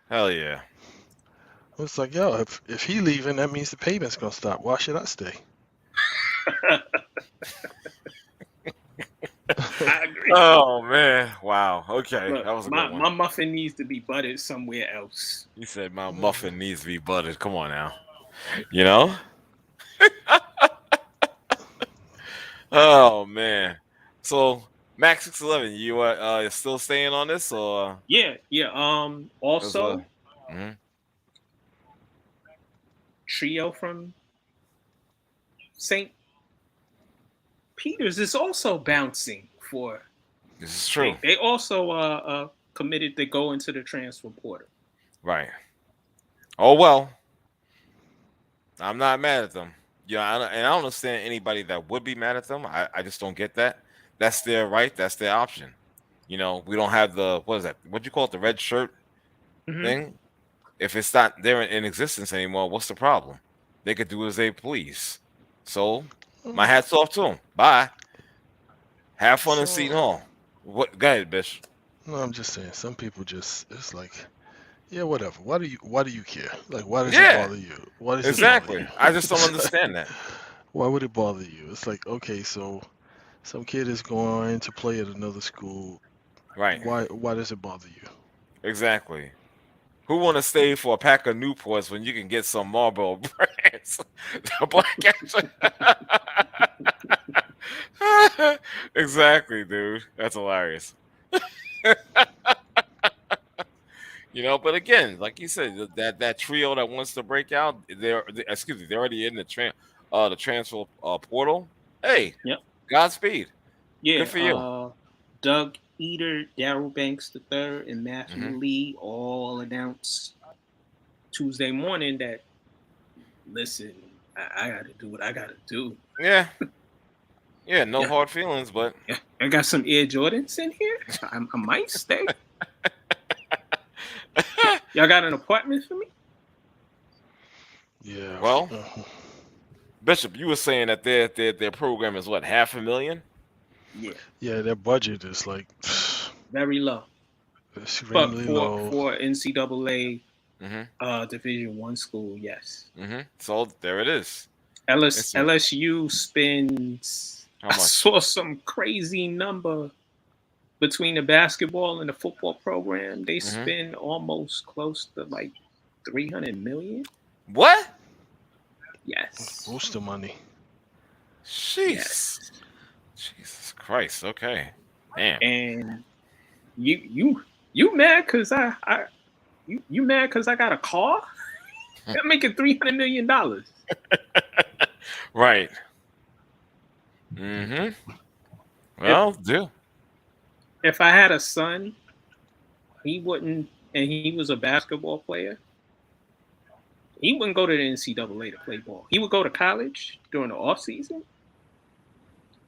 Hell yeah. It's like, yo, if he leaving, that means the payment's gonna stop. Why should I stay? I agree. Oh man. Wow. Okay. Look, that was a my, good one. my muffin needs to be buttered somewhere else. He said my muffin needs to be buttered. Come on now. You know? Oh man. So Max 611, you are still staying on this or Yeah. Also, Mhm. trio from St. Peter's is also bouncing for. This is true. They also committed to go into the transfer portal. Right. Oh well. I'm not mad at them. Yeah, and I don't understand anybody that would be mad at them. I just don't get that. That's their right. That's their option. You know, we don't have the what is that? What do you call it? The red shirt Mhm. thing. If it's not there in existence anymore, what's the problem? They could do as they please. So my hat's off to them. Bye. Have fun in So- Seton Hall. What? Go ahead, bitch. No, I'm just saying. Some people just, it's like, yeah, whatever. Why do you care? Like, why does Yeah. it bother you? Why does Exactly. it bother you? I just don't understand that. Why would it bother you? It's like, okay, so some kid is going to play at another school. Right. Why does it bother you? Exactly. Who want to stay for a pack of Newports when you can get some Marlboro brands? The black action. Exactly, dude. That's hilarious. You know, but again, like you said, that trio that wants to break out, they're already in the transfer portal. Hey, Yep. Godspeed. Yeah. Good for you. Doug Eater, Daryl Banks III, and Matthew Mhm. Lee all announced Tuesday morning that, listen, I got to do what I got to do. Yeah. Yeah, no Yeah. hard feelings, but Yeah, I got some Air Jordans in here. I might stay. Y'all got an apartment for me? Yeah. Well, Bishop, you were saying that their program is what, $500,000? Yeah, yeah, their budget is like very low. extremely But low. for NCAA Mm-hmm. Division I school, yes. Mm-hmm. So there it is. LSU spends. How I much? saw some crazy number between the basketball and the football program. They spend almost close to like $300 million. What? Yes. Most of money. Jeez. Yes. Jesus Christ. Okay. Damn. And you mad because you mad because I got a car? I'm making $300 million. Right. Mm-hmm. Well, do. If I had a son, he wouldn't, and he was a basketball player, he wouldn't go to the NCAA to play ball. He would go to college during the off season.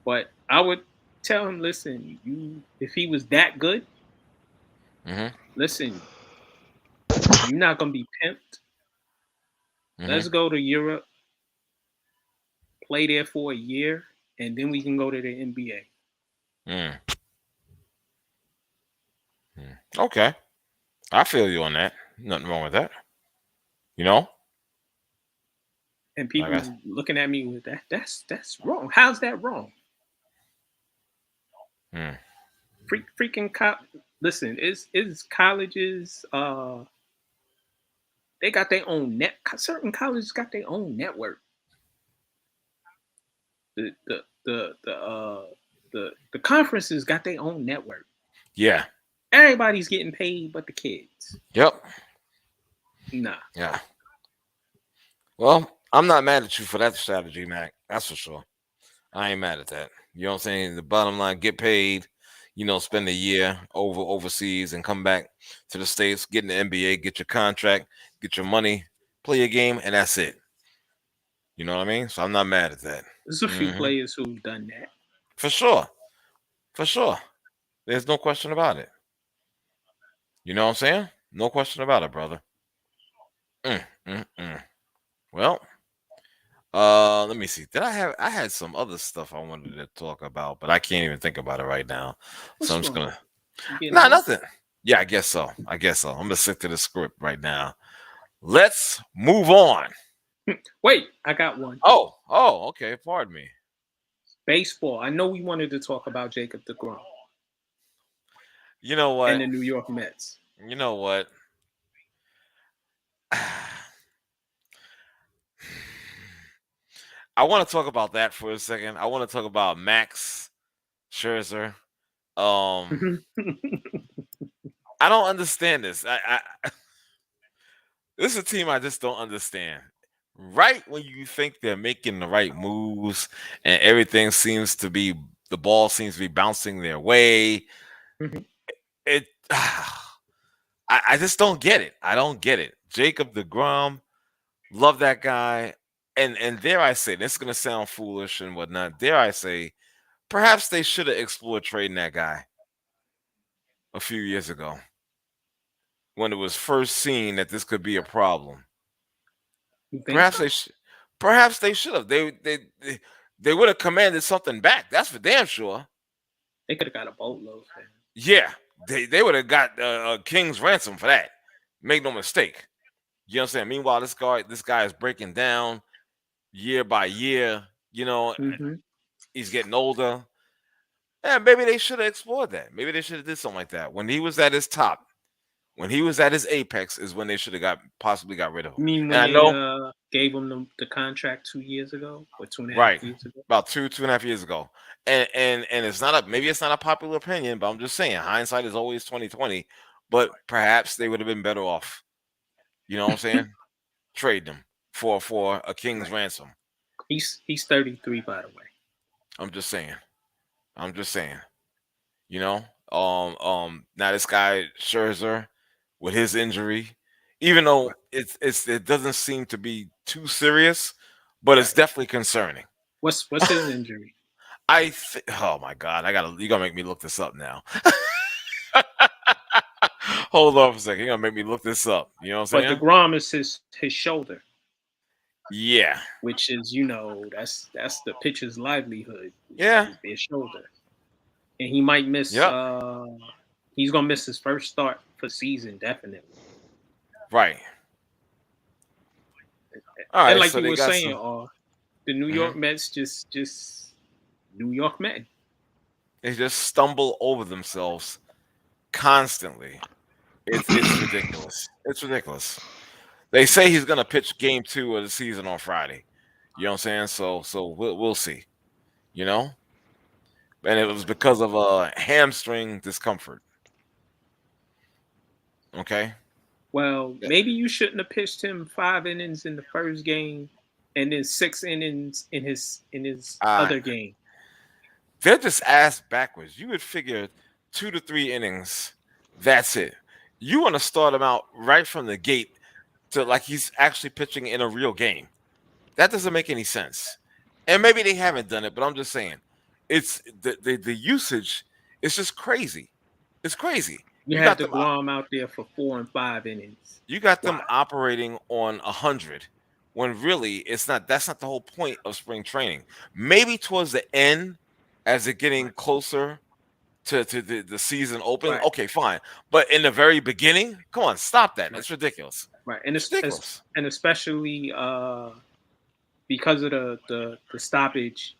But I would tell him, listen, if he was that good, listen, you're not gonna be pimped. Let's go to Europe, play there for a year, and then we can go to the NBA. Okay. I feel you on that. Nothing wrong with that. You know? And people Like looking at me with that. That's wrong. How's that wrong? Freaking listen, is colleges they got their own certain colleges got their own network. The conferences got their own network. Yeah. Everybody's getting paid but the kids. Yep. Nah. Yeah. Well, I'm not mad at you for that strategy, Mac. That's for sure. I ain't mad at that. You know what I'm saying? The bottom line, get paid, spend a year overseas and come back to the States, get in the NBA, get your contract, get your money, play your game, and that's it. You know what I mean? So I'm not mad at that. There's a few players who've done that. For sure. For sure. There's no question about it. You know what I'm saying? No question about it, brother. Well, let me see. I had some other stuff I wanted to talk about, but I can't even think about it right now. So I'm just gonna nothing. Yeah, I guess so. I'm gonna stick to the script right now. Let's move on. Wait, I got one. Oh, okay. Pardon me. Baseball. I know we wanted to talk about Jacob deGrom. You know what? And the New York Mets. You know what? I want to talk about that for a second. I want to talk about Max Scherzer. I don't understand this. This is a team I just don't understand. Right when you think they're making the right moves and everything the ball seems to be bouncing their way, I just don't get it. I don't get it. Jacob deGrom, love that guy. And dare I say, this is going to sound foolish and whatnot, dare I say, perhaps they should have explored trading that guy a few years ago when it was first seen that this could be a problem. Perhaps they should have. They would have commanded something back. That's for damn sure. They could have got a boatload. Yeah, they would have got a king's ransom for that. Make no mistake. You know what I'm saying? Meanwhile, this guy is breaking down year by year. He's getting older. Yeah, maybe they should have explored that. Maybe they should have did something like that. When he was at his top, when he was at his apex, is when they should have possibly got rid of him. You mean when they gave him the contract 2 years ago or 2.5 years ago? About 2.5 years ago. And it's not maybe it's not a popular opinion, but I'm just saying hindsight is always 20/20. But perhaps they would have been better off. You know what I'm saying? Trade them for a king's ransom. He's 33, by the way. I'm just saying. Now this guy Scherzer with his injury, even though it doesn't seem to be too serious, but it's definitely concerning. What's his injury? Oh my God, you're gonna make me look this up now. Hold on for a second. You're gonna make me look this up. You know what I'm saying? But deGrom is his shoulder. Yeah. Which is, that's the pitcher's livelihood. Yeah. His shoulder. And he might miss he's gonna miss his first start for season, definitely. Right. All right. And like you were saying, the New York Mets just New York men. They just stumble over themselves constantly. It's ridiculous. It's ridiculous. They say he's gonna pitch game 2 of the season on Friday. You know what I'm saying? So we'll see. And it was because of a hamstring discomfort. Okay. Well, maybe you shouldn't have pitched him 5 innings in the first game, and then 6 innings in his other game. They're just ass backwards. You would figure 2 to 3 innings. That's it. You want to start him out right from the gate to like he's actually pitching in a real game. That doesn't make any sense. And maybe they haven't done it, but I'm just saying, it's the usage is just crazy. It's crazy. You had deGrom out there for 4 and 5 innings. You got them operating on 100 when really it's not. That's not the whole point of spring training. Maybe towards the end, as they're getting closer to the season opening. Right. Okay, fine. But in the very beginning, come on, stop that. That's ridiculous. Right, and it's ridiculous. And especially because of the stoppage,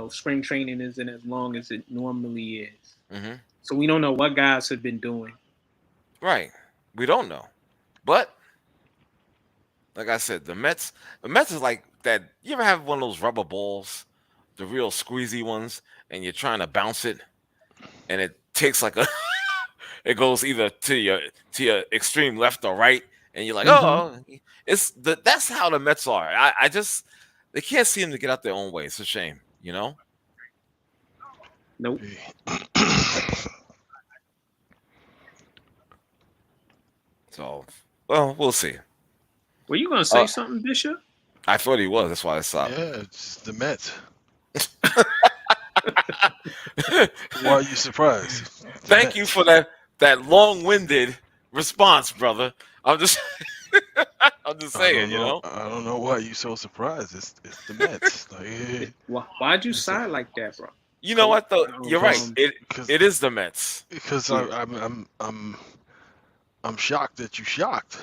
spring training isn't as long as it normally is. Mm-hmm. So we don't know what guys have been doing. Right. We don't know. But like I said, the Mets is like that. You ever have one of those rubber balls, the real squeezy ones, and you're trying to bounce it, and it takes like a it goes either to your extreme left or right, and you're like, oh, that's how the Mets are. I just they can't seem to get out their own way. It's a shame, Nope. So, well, we'll see. Were you gonna say something, Bishop? I thought he was. That's why I stopped. Yeah, it's the Mets. Why are you surprised? Thank you for that long-winded response, brother. I'm just saying, I don't know why you so surprised. It's the Mets. Why'd you sigh like that, bro? You know what though? You're right. It is the Mets. Because I'm shocked that you shocked.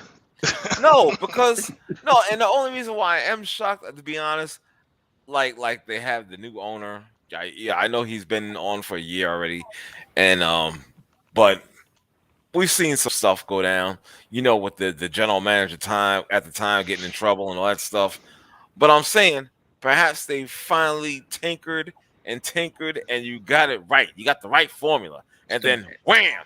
No, and the only reason why I am shocked, to be honest, like they have the new owner. I know he's been on for a year already, and but we've seen some stuff go down. With the general manager at the time getting in trouble and all that stuff. But I'm saying perhaps they finally tinkered, and you got it right. You got the right formula, and then wham,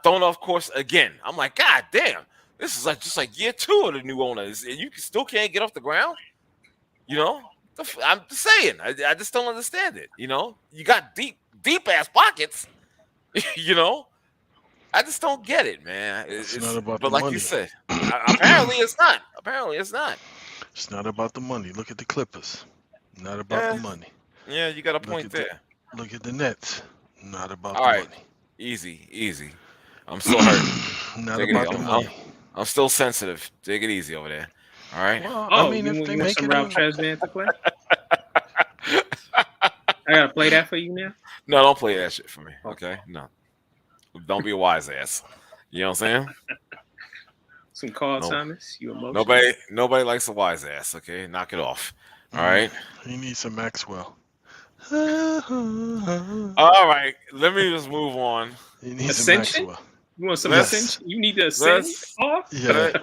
thrown off course again. I'm like, God damn, this is just like year 2 of the new owners, and you still can't get off the ground. I'm just saying, I just don't understand it. You got deep ass pockets. I just don't get it, man. It's not about but the like money. you said, apparently it's not. It's not about the money. Look at the Clippers. Not about the money. Yeah, you got a point there. Look at the Nets. Not about All the right. money. Easy. I'm still hurt. Not about the money. I'm still sensitive. Take it easy over there. All right. Well, Oh, I mean, if they you want make some it Ralph Tresvant to play? I gotta play that for you now. No, don't play that shit for me. Okay, no. Don't be a wise ass. You know what I'm saying? Some Carl Thomas. You emotional? Nobody likes a wise ass. Okay, knock it off. All right. He needs some Maxwell. All right. Let me just move on. He needs Ascension? some Maxwell. You want some ascension? You need to ascend off? Yeah.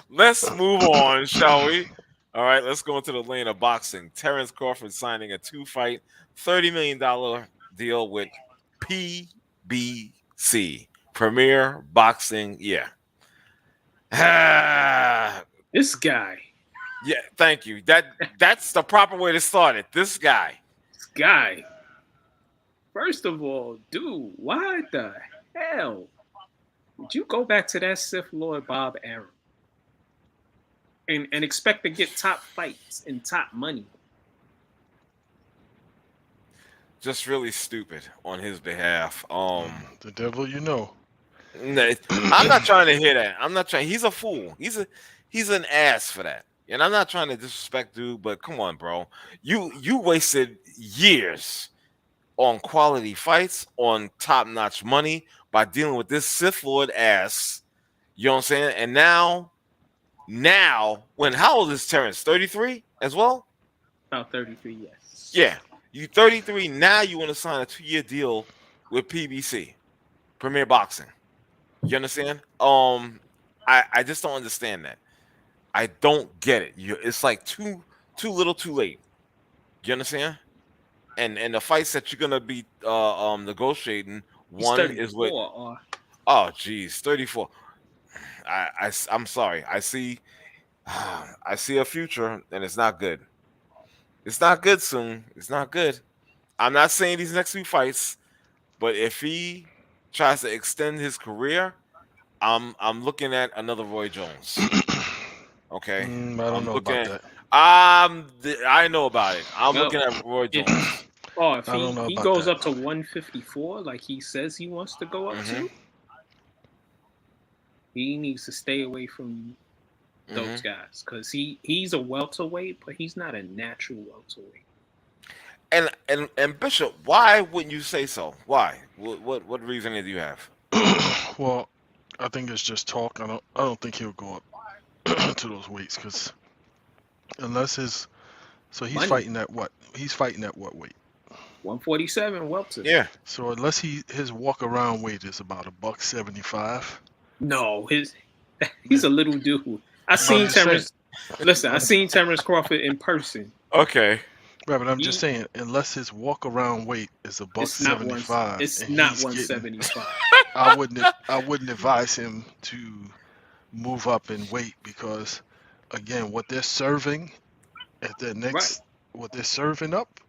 Let's move on, shall we? All right, let's go into the lane of boxing. Terence Crawford signing a 2-fight, $30 million deal with PBC, Premier Boxing. Yeah. This guy. Yeah, thank you. That's the proper way to start it. This guy. First of all, dude, why the hell would you go back to that Sith Lord Bob Arum and expect to get top fights and top money? Just really stupid on his behalf. The devil you know. I'm not trying to hear that. I'm not trying. He's a fool. He's an ass for that. And I'm not trying to disrespect dude, but come on, bro. You wasted years on quality fights, on top-notch money by dealing with this Sith Lord ass. You know what I'm saying? And now, how old is Terence? 33 as well? About 33, yes. Yeah. You 33, now you want to sign a 2-year deal with PBC, Premier Boxing. You understand? I just don't understand that. I don't get it. It's like too little, too late. You understand? And the fights that you're gonna be negotiating, one is with. Oh, geez, 34. I'm sorry. I see a future, and it's not good. It's not good soon. It's not good. I'm not saying these next 2 fights, but if he tries to extend his career, I'm looking at another Roy Jones. Okay, I don't know about that. I know about it. I'm looking at Roy Jones. Oh, if he goes up to 154, like he says he wants to go up to, he needs to stay away from those guys because he's a welterweight, but he's not a natural welterweight. And Bishop, why wouldn't you say so? Why? What reasoning do you have? Well, I think it's just talk. I don't think he'll go up to those weights, because unless he's Money. fighting at what? He's fighting at what weight? 147 welter. Yeah. So unless his walk around weight is about $175. No, he's a little dude. I I'm seen just saying. Terrence. Listen, I seen Terrence Crawford in person. Okay. Right, but I'm just saying, unless his walk around weight is $175, It's and not he's 175. I wouldn't advise him to move up in weight, because again, what they're serving at that next, what they're serving up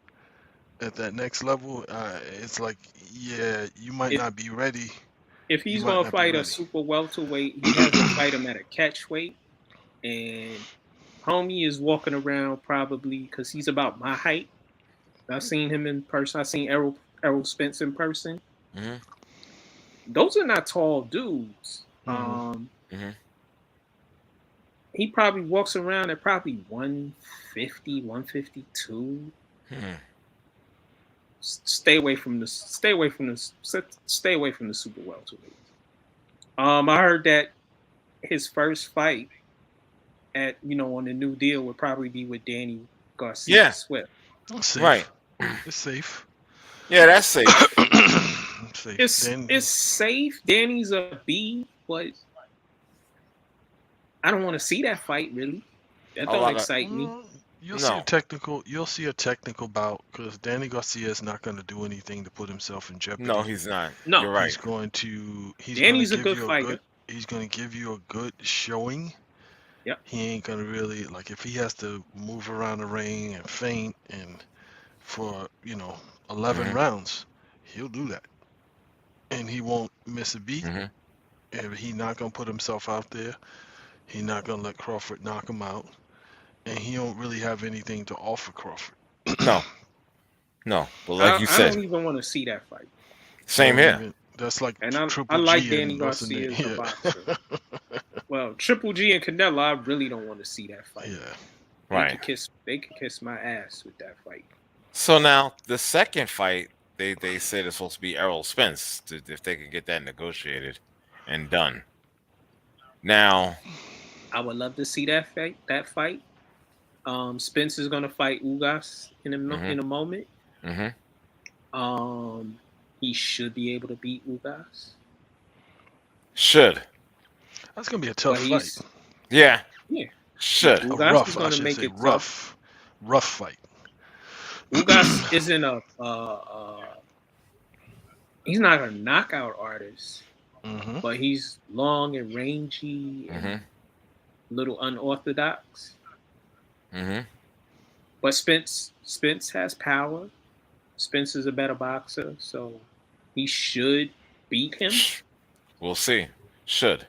at that next level, it's like, yeah, you might not be ready. If he's You might gonna not be fight a ready. super welterweight, he has to fight him at a catch weight, and homie is walking around probably because he's about my height. I've seen him in person. I've seen Errol Spence in person. Mm-hmm. Those are not tall dudes. Mhm. He probably walks around at probably 150, 152. Stay away from the super welterweight. I heard that his first fight on the new deal would probably be with Danny Garcia Swift. It's safe. Right. It's safe. Yeah, that's safe. It's safe. Danny's a B, but I don't want to see that fight. Really, that don't excite me. You'll see a technical bout, because Danny Garcia is not going to do anything to put himself in jeopardy. No, he's not. No, you're right. Danny's a good fighter. He's going to give you a good showing. Yep. He ain't going to really, like, if he has to move around the ring and feint and for 11 rounds, he'll do that, and he won't miss a beat. And he's not going to put himself out there. He's not going to let Crawford knock him out. And he don't really have anything to offer Crawford. No. But like you said, I don't even want to see that fight. Same here. That's like Triple G. I like Danny Garcia as a boxer. Well, Triple G and Canelo, I really don't want to see that fight. Yeah. Right. They could kiss my ass with that fight. So now the second fight, they said it's supposed to be Errol Spence, if they could get that negotiated and done. Now, I would love to see that fight. Spence is going to fight Ugas in a moment. He should be able to beat Ugas. Should. That's going to be a tough fight. Yeah. Should. Ugas is going to make it rough fight. Ugas isn't he's not a knockout artist, but he's long and rangy and a little unorthodox. But Spence has power. Spence is a better boxer, so he should beat him. We'll see. Should.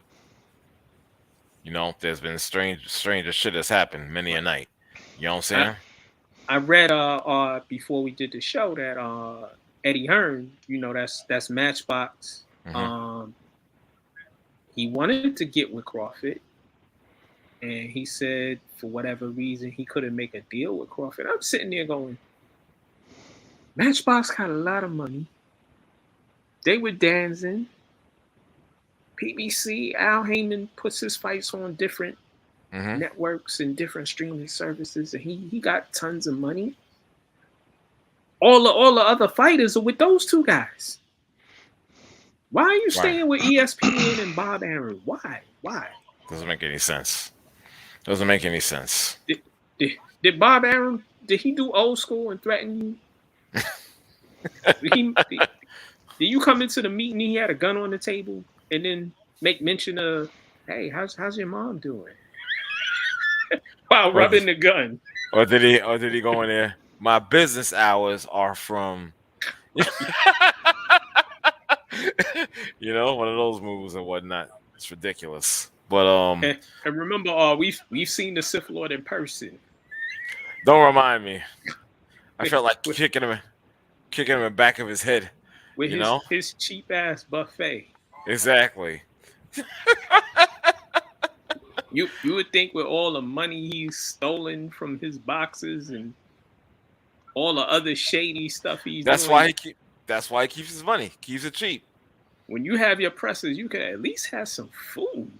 There's been stranger shit that's happened many a night. You know what I'm saying? I read before we did the show that Eddie Hearn, that's Matchbox. He wanted to get with Crawford, and he said for whatever reason he couldn't make a deal with Crawford. I'm sitting there going, Matchbox got a lot of money. They were dancing. PBC, Al Haymon puts his fights on different networks and different streaming services, and he got tons of money. All the other fighters are with those two guys. Why are you staying with ESPN and Bob Arum? Why? Doesn't make any sense. Doesn't make any sense. Did Bob Arum, did he do old school and threaten you? Did you come into the meeting and he had a gun on the table and then make mention of, hey, how's your mom doing? While rubbing the gun. Or did he go in there? My business hours are from one of those moves and whatnot. It's ridiculous. But and remember, we've seen the Sith Lord in person. Don't remind me. I felt like kicking him in the back of his head. With his cheap ass buffet. Exactly. You would think with all the money he's stolen from his boxes and all the other shady stuff he's doing. That's why he keeps his money. Keeps it cheap. When you have your presses, you can at least have some food.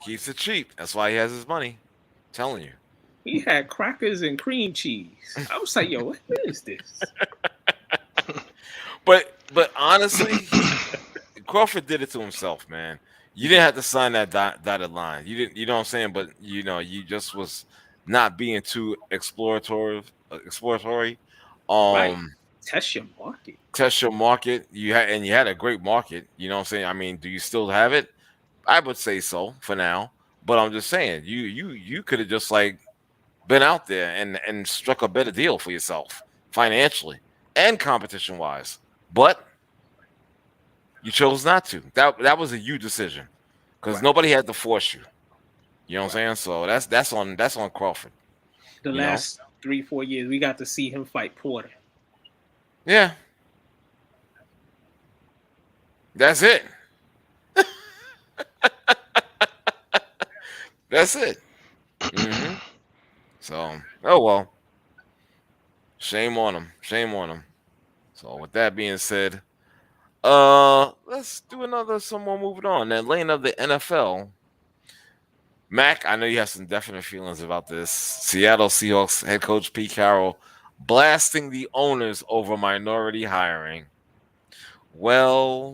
keeps it cheap. That's why he has his money. Telling you. He had crackers and cream cheese. I was like, yo, what is this? But honestly, Crawford did it to himself, man. You didn't have to sign that dotted line. You didn't. You know what I'm saying? But you just was not being too exploratory. Right. Test your market. Test your market. You had a great market. You know what I'm saying? I mean, do you still have it? I would say so for now. But I'm just saying, you could have just like been out there and struck a better deal for yourself financially and competition wise. But you chose not to. That was a you decision because nobody had to force you. You know what I'm saying? So that's on Crawford. The last 3-4 years, we got to see him fight Porter. Yeah, that's it. That's it. Mm-hmm. So, oh well. Shame on him. Shame on him. So, with that being said, let's do some more moving on. Then lane of the NFL. Mac, I know you have some definite feelings about this. Seattle Seahawks head coach Pete Carroll blasting the owners over minority hiring. Well.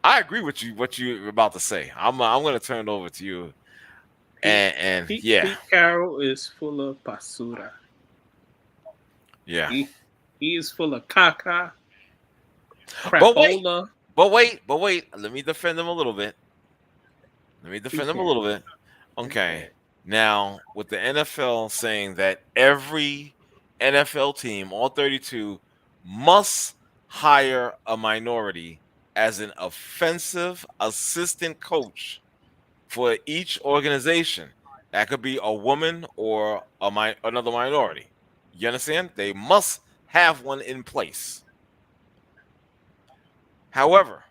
I agree with you. What you're about to say. I'm going to turn it over to you. Pete Yeah, Carrol is full of basura. yeah. He is full of caca, crapola. But wait. Let me defend him a little bit. Okay. Now, with the NFL saying that every NFL team, all 32, must hire a minority as an offensive assistant coach for each organization. That could be a woman or another minority. You understand? They must have one in place. However,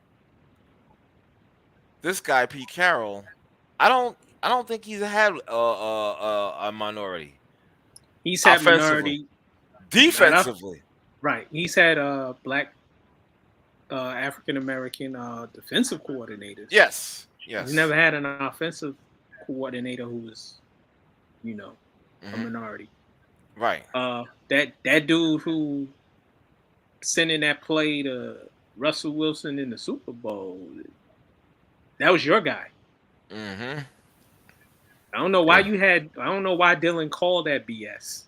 this guy Pete Carroll, I don't think he's had a minority. He's had minority defensively. Right. He's had black African American defensive coordinators. Yes. He's never had an offensive coordinator who was, a minority. Right. That dude who sending that play to Russell Wilson in the Super Bowl, that was your guy. Mm-hmm. I don't know why Dylan called that BS.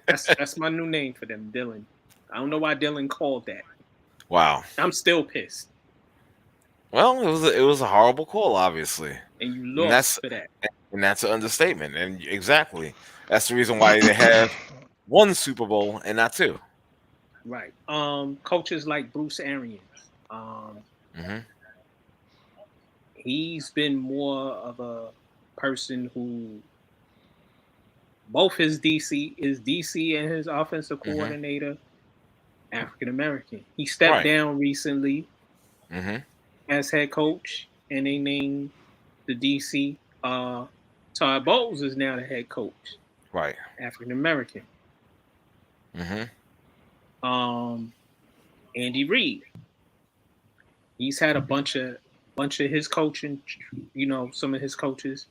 That's my new name for them, Dylan. I don't know why Dylan called that. Wow. I'm still pissed. Well, it was a horrible call, obviously. And you lost for that. And that's an understatement. And exactly. That's the reason why they have one Super Bowl and not two. Right. Coaches like Bruce Arians. He's been more of a person who both his DC and his offensive coordinator, African American. He stepped down recently as head coach, and they named the DC. Todd Bowles is now the head coach. Right. African American. Andy Reid. He's had a bunch of his coaching, some of his coaches.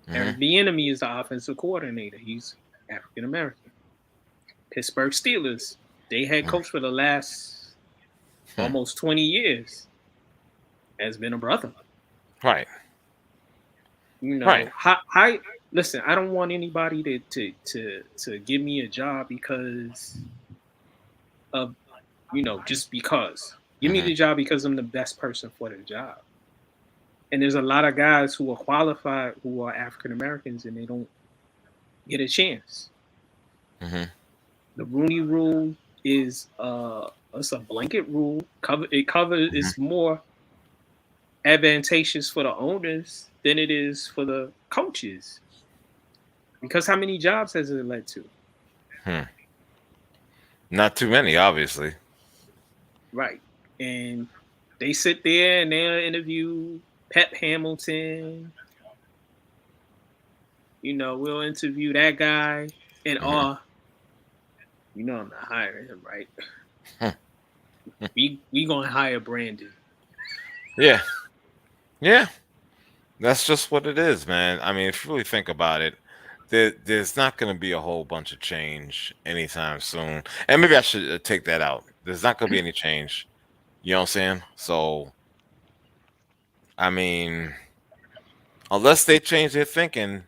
Eric Bieniemy is the offensive coordinator. He's African American. Pittsburgh Steelers. They head coach for the last almost 20 years has been a brother. Right. Listen, I don't want anybody to give me a job because of, just because. Give me the job because I'm the best person for the job. And there's a lot of guys who are qualified who are African Americans and they don't get a chance. The Rooney Rule is it's a blanket rule. It's more advantageous for the owners than it is for the coaches. Because how many jobs has it led to? Not too many, obviously. Right. And they sit there and they'll interview Pep Hamilton. We'll interview that guy. And I'm not hiring him, right? We gonna hire Brandon. Yeah, yeah. That's just what it is, man. I mean, if you really think about it, there's not going to be a whole bunch of change anytime soon. And maybe I should take that out. There's not going to be any change. You know what I'm saying? So, I mean, unless they change their thinking,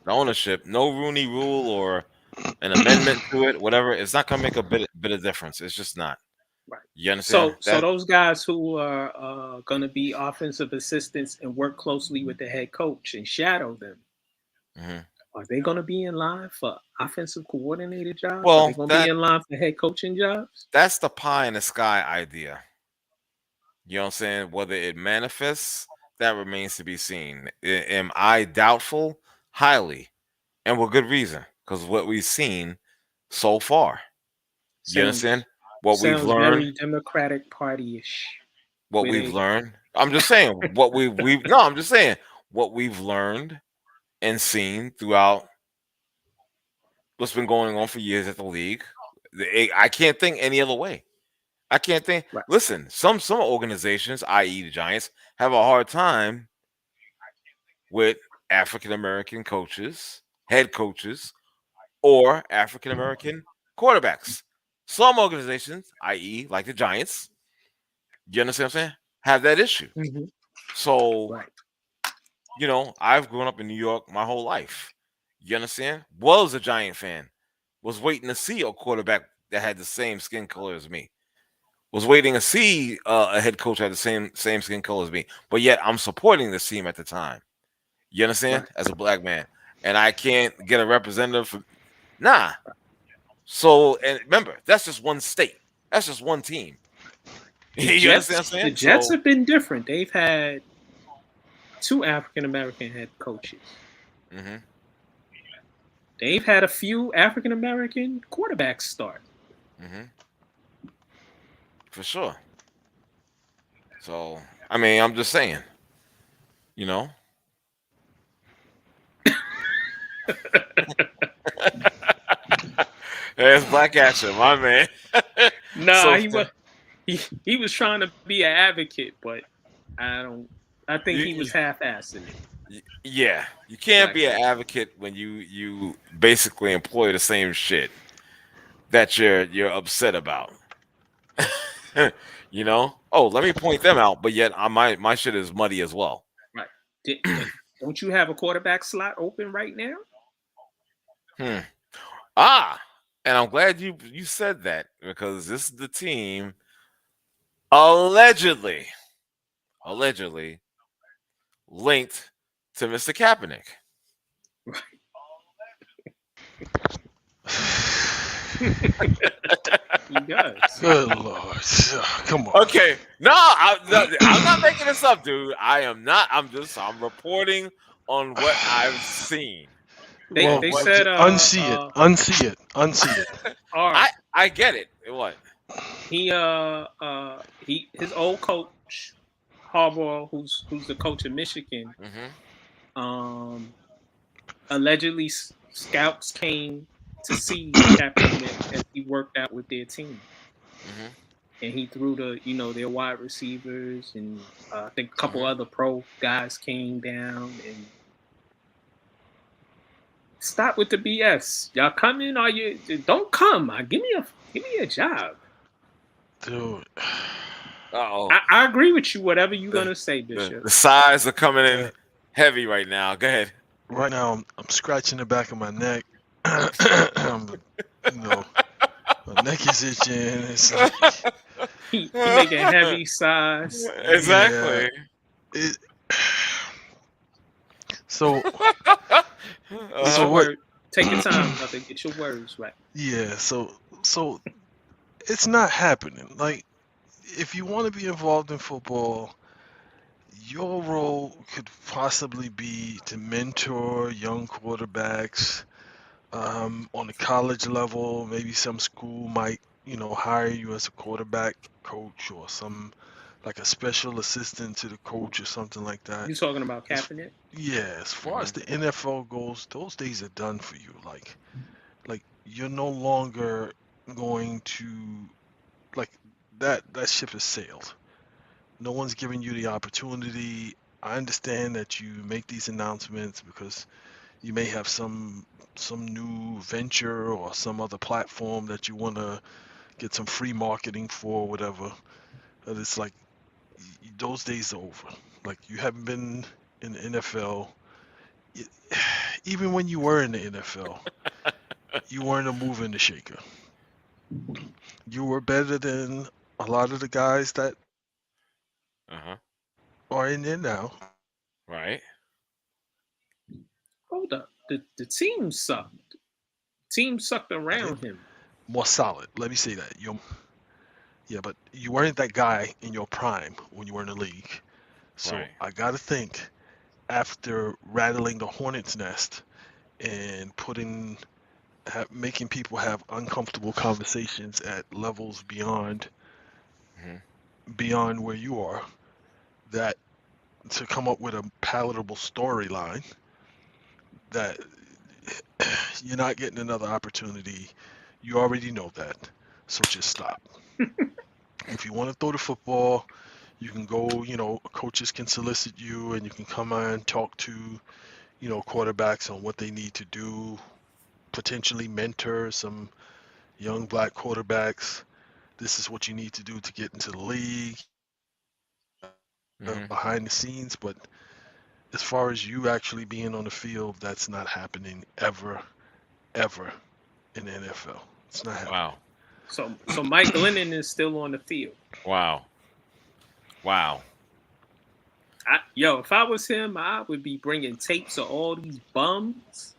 the ownership, no Rooney Rule or an amendment to it, whatever, it's not going to make a bit of difference. It's just not. Right. You understand So that? those guys who are going to be offensive assistants and work closely with the head coach and shadow them, Hmm. are they going to be in line for offensive coordinator jobs? Are they Well, going to be in line for head coaching jobs? that's the pie in the sky idea. You know what I'm saying? Whether it manifests, that remains to be seen. Am I doubtful? Highly, and with good reason, because what we've seen so far. You Sounds understand? What we've sounds learned, very Democratic Party-ish. what Where we've they learned. I'm just saying what we've no, I'm just saying what we've learned and seen throughout what's been going on for years at the league. I can't think any other way. I can't think. right. Listen, some organizations, i.e., the Giants, have a hard time with African American coaches, head coaches, or African American quarterbacks. Some organizations, i.e., like the Giants, you understand what I'm saying, have that issue. Mhm. So, Right. I've grown up in New York my whole life. You understand? Was a Giant fan. Was waiting to see a quarterback that had the same skin color as me. Was waiting to see a head coach that had the same skin color as me. But yet I'm supporting this team at the time. You understand? Right. As a black man, and I can't get a representative for nah. So, and remember, that's just one state. That's just one team. The You understand what I'm The saying? Jets So, have been different. They've had two African American head coaches. mhm, They've had a few African American quarterbacks start. mhm, for sure. So, I mean, I'm just saying, you know. There's Black Action, my man. Nah, So, he was trying to be an advocate, but I don't. I think you, he you, was half-assing it. yeah, you can't Black be an man. advocate when you basically employ the same shit that you're upset about. Oh, let me point them out, but yet my shit is muddy as well. Right. Don't you have a quarterback slot open right now? Hmm. Ah, and I'm glad you said that because this is the team allegedly allegedly linked to Mr. Kaepernick. He does. Good Lord. Come on. Okay, no, I'm not making this up, dude. I am not. I'm reporting on what I've seen. They Well, And they what said unsee it. Unsee it. Unsee it. all I right. I get it. What? He his old coach Harbaugh, who's the coach of Michigan, Hmm. um allegedly scouts came to see Kaepernick as he worked out with their team. Hmm. And he threw their wide receivers and I think a couple Hmm. other pro guys came down and stop with the BS. Y'all coming? Or you don't come? Give me a job. Dude. Oh, I agree with you. Whatever you're the, gonna say, the Bishop. the sides are coming in That heavy right now. Go ahead. right now I'm scratching the back of my neck. You know, my neck is itching. It's like, He making heavy sighs. yeah. Exactly. It, so Get so your Uh-huh. what? word. Take your time, brother. Get your words right. Yeah. So it's not happening. Like, if you want to be involved in football, your role could possibly be to mentor young quarterbacks on the college level. Maybe some school might, hire you as a quarterback coach or some like a special assistant to the coach or something like that. You talking about As, Kaepernick? yeah, as far as Hmm. the NFL goes, those days are done for you. Like you're no longer going to like that ship has sailed. No one's giving you the opportunity. I understand that you make these announcements because you may have some new venture or some other platform that you want to get some free marketing for, whatever. But it's like those days are over. Like you haven't been in the NFL. Even when you were in the NFL, you weren't a mover and a shaker. You were better than a lot of the guys that are in there now. Right. Hold up. The team sucked. Team sucked around him. More solid. Let me say that. But you weren't that guy in your prime when you were in the league. So Right. I got to think after rattling the hornet's nest and making people have uncomfortable conversations at levels beyond where you are, that to come up with a palatable storyline that you're not getting another opportunity. You already know that. So just stop. If you want to throw the football, you can go, coaches can solicit you and you can come on, talk to, quarterbacks on what they need to do, potentially mentor some young black quarterbacks. This is what you need to do to get into the league, behind the scenes. But as far as you actually being on the field, that's not happening ever in the NFL. It's not happening. Wow. So Mike Glennon is still on the field. Wow. If I was him, I would be bringing tapes of all these bums.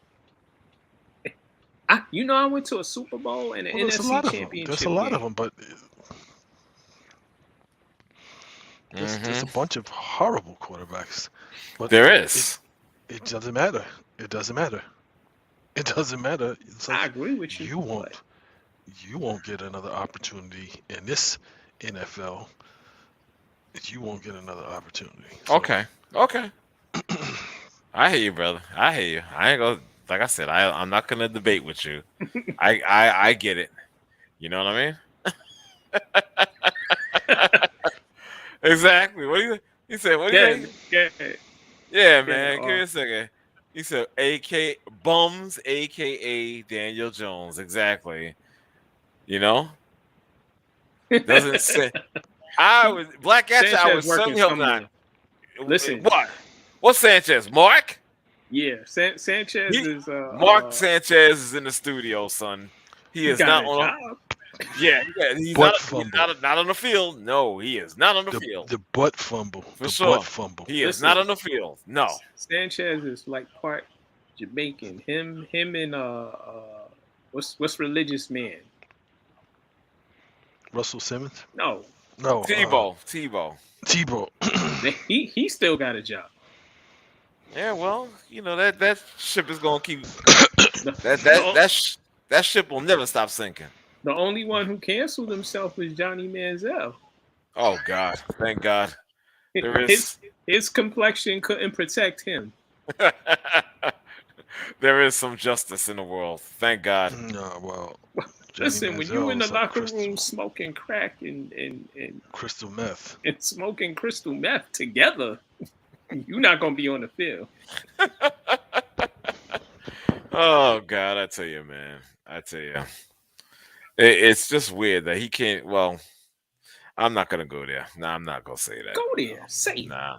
I went to a Super Bowl and an NFC Championship. There's a lot of them, but there's a bunch of horrible quarterbacks. But there is. It doesn't matter. It doesn't matter. It's like, I agree with you. You won't get another opportunity in this NFL. You won't get another opportunity. So. Okay. I hear you, brother. I hear you. I ain't gonna, like I said, I'm not gonna debate with you. I get it. You know what I mean? Exactly. What do you? He said, "What do you say?" Yeah, man. Give me a second. He said, "AK bums, aka Daniel Jones." Exactly. Doesn't say. Black Catcher. I would certainly hope not. Listen, What's Sanchez? Mark? Yeah, Sanchez is. Mark Sanchez is in the studio, son. He is not on. Yeah, he's not on the field. No, he is not on the field. The butt fumble. For sure. Butt fumble. He is not on the field. No. Sanchez is like part Jamaican. Him and what's religious man? Russell Simmons? No. Tebow. He still got a job. Yeah, well, that ship is gonna keep that ship will never stop sinking. The only one who canceled himself was Johnny Manziel. Oh God! Thank God. His complexion couldn't protect him. There is some justice in the world. Thank God. No, well. Listen, when you in the locker room smoking crack and crystal meth and smoking crystal meth together, you're not gonna be on the field. Oh God, I tell you, man. It's just weird that he can't. Well, I'm not gonna go there. No, I'm not gonna say that. Go there, say it. Nah.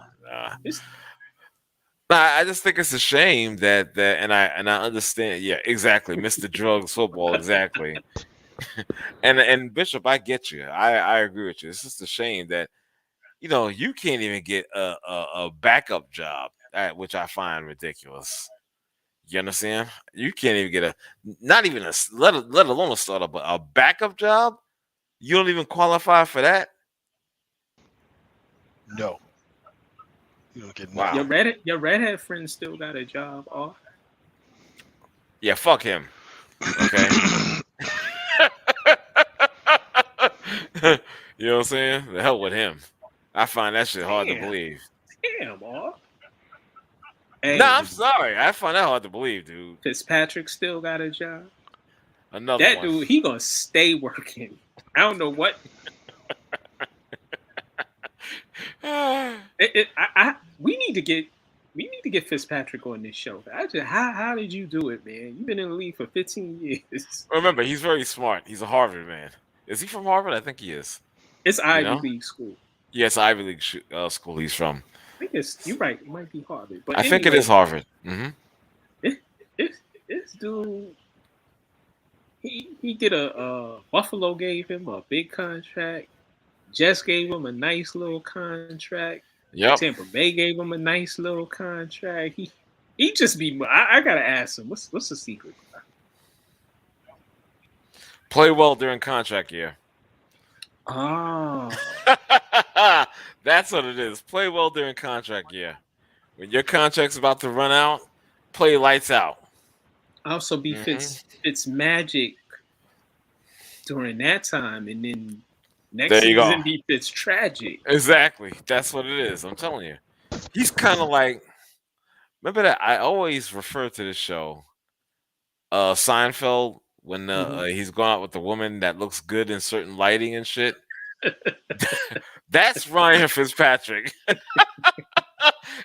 I just think it's a shame that and I understand. Yeah, exactly. Mr. Drugs football, exactly. and Bishop, I get you. I agree with you. It's just a shame that you can't even get a backup job, which I find ridiculous. You understand? You can't even get let alone a startup, but a backup job. You don't even qualify for that. No. You don't get wow. Your redhead friend still got a job off. Yeah, fuck him. Okay. You know what I'm saying? The hell with him. I find that shit hard to believe. Damn, off. Hey, I'm sorry. I find that hard to believe, dude. Fitzpatrick still got a job. Another one. Dude, he gonna stay working. I don't know what. We need to get Fitzpatrick on this show. How did you do it, man? You've been in the league for 15 years. Remember, he's very smart. He's a Harvard man. Is he from Harvard? I think he is. It's Ivy League school. Yes, Ivy League school he's from. I think you're right. It might be Harvard, but I think it is Harvard. Mm-hmm. This dude, he did Buffalo gave him a big contract. Jets gave him a nice little contract. Yep. Tampa Bay gave him a nice little contract. He just be. I gotta ask him. What's the secret? Play well during contract year. Oh. That's what it is. Play well during contract year. When your contract's about to run out, play lights out. Also be Fitz magic during that time, and then next season be Fitz tragic. Exactly. That's what it is. I'm telling you. He's kind of like, remember that I always refer to this show, Seinfeld, when he's going out with the woman that looks good in certain lighting and shit. That's Ryan Fitzpatrick.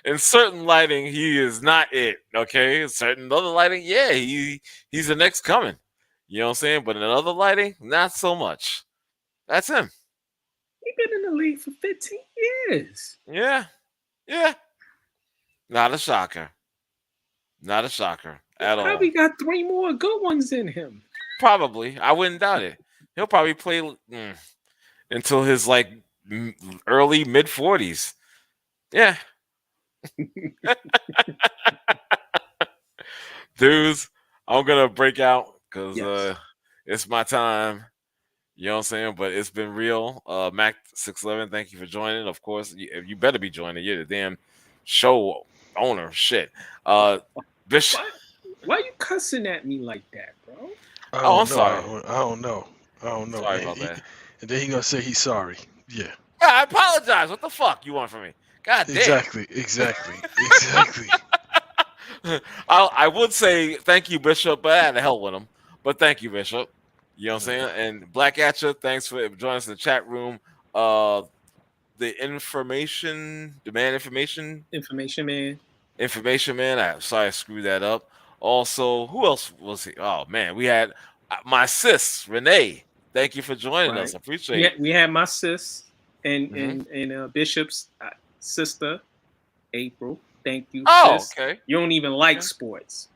In certain lighting, he is not it. Okay, in certain other lighting, yeah, he's the next coming. You know what I'm saying? But in other lighting, not so much. That's him. He's been in the league for 15 years. Yeah. Not a shocker. Not a shocker at all. Probably got 3 more good ones in him. Probably. I wouldn't doubt it. He'll probably play until his early mid 40s. Yeah. Dudes, I'm gonna break out because it's my time. You know what I'm saying? But it's been real. Mac 611, thank you for joining. Of course, you better be joining. You're the damn show owner. Shit. Bishop. Why you cussing at me like that, bro? I'm sorry. I don't know. Sorry about that. And then he gonna say he's sorry. Yeah. I apologize. What the fuck you want from me? God damn. Exactly. I would say thank you, Bishop, but I had to hell with him. But thank you, Bishop. You know what I'm saying? And Black Atcha, thanks for joining us in the chat room. The information man. Information man. I'm sorry I screwed that up. Also, who else was he? Oh man, we had my sis Renee. Thank you for joining us. I appreciate it. We had my sis and Bishop's sister, April. Thank you. Sis. Okay. You don't even like sports.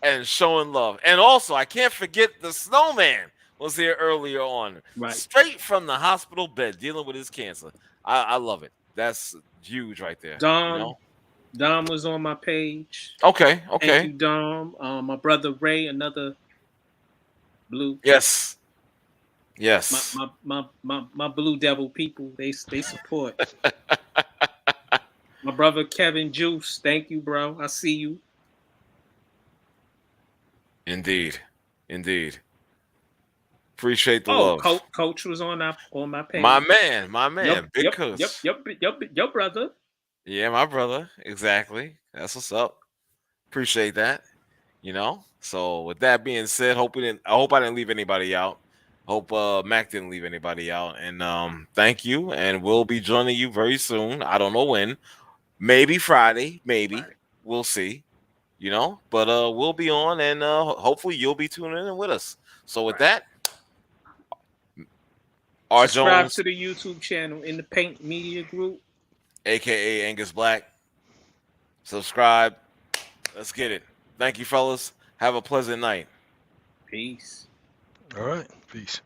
And showing love. And also, I can't forget the snowman was here earlier on. Right. Straight from the hospital bed, dealing with his cancer. I love it. That's huge right there. Dom was on my page. Okay. Thank you, Dom. My brother Ray, another blue. Yes. My Blue Devil people, they support. My brother Kevin Juice, thank you, bro. I see you. Indeed. Appreciate the love. Coach was on my page. My man, Big Coach. Your brother. Yeah, my brother. Exactly. That's what's up. Appreciate that. So with that being said, I hope I didn't leave anybody out. Hope Mac didn't leave anybody out. And thank you. And we'll be joining you very soon. I don't know when. Maybe Friday. Maybe. We'll see. But we'll be on, and hopefully you'll be tuning in with us. So with that, subscribe to the YouTube channel in the Paint Media Group, aka Angus Black. Subscribe. Let's get it. Thank you, fellas. Have a pleasant night. Peace. All right. Peace.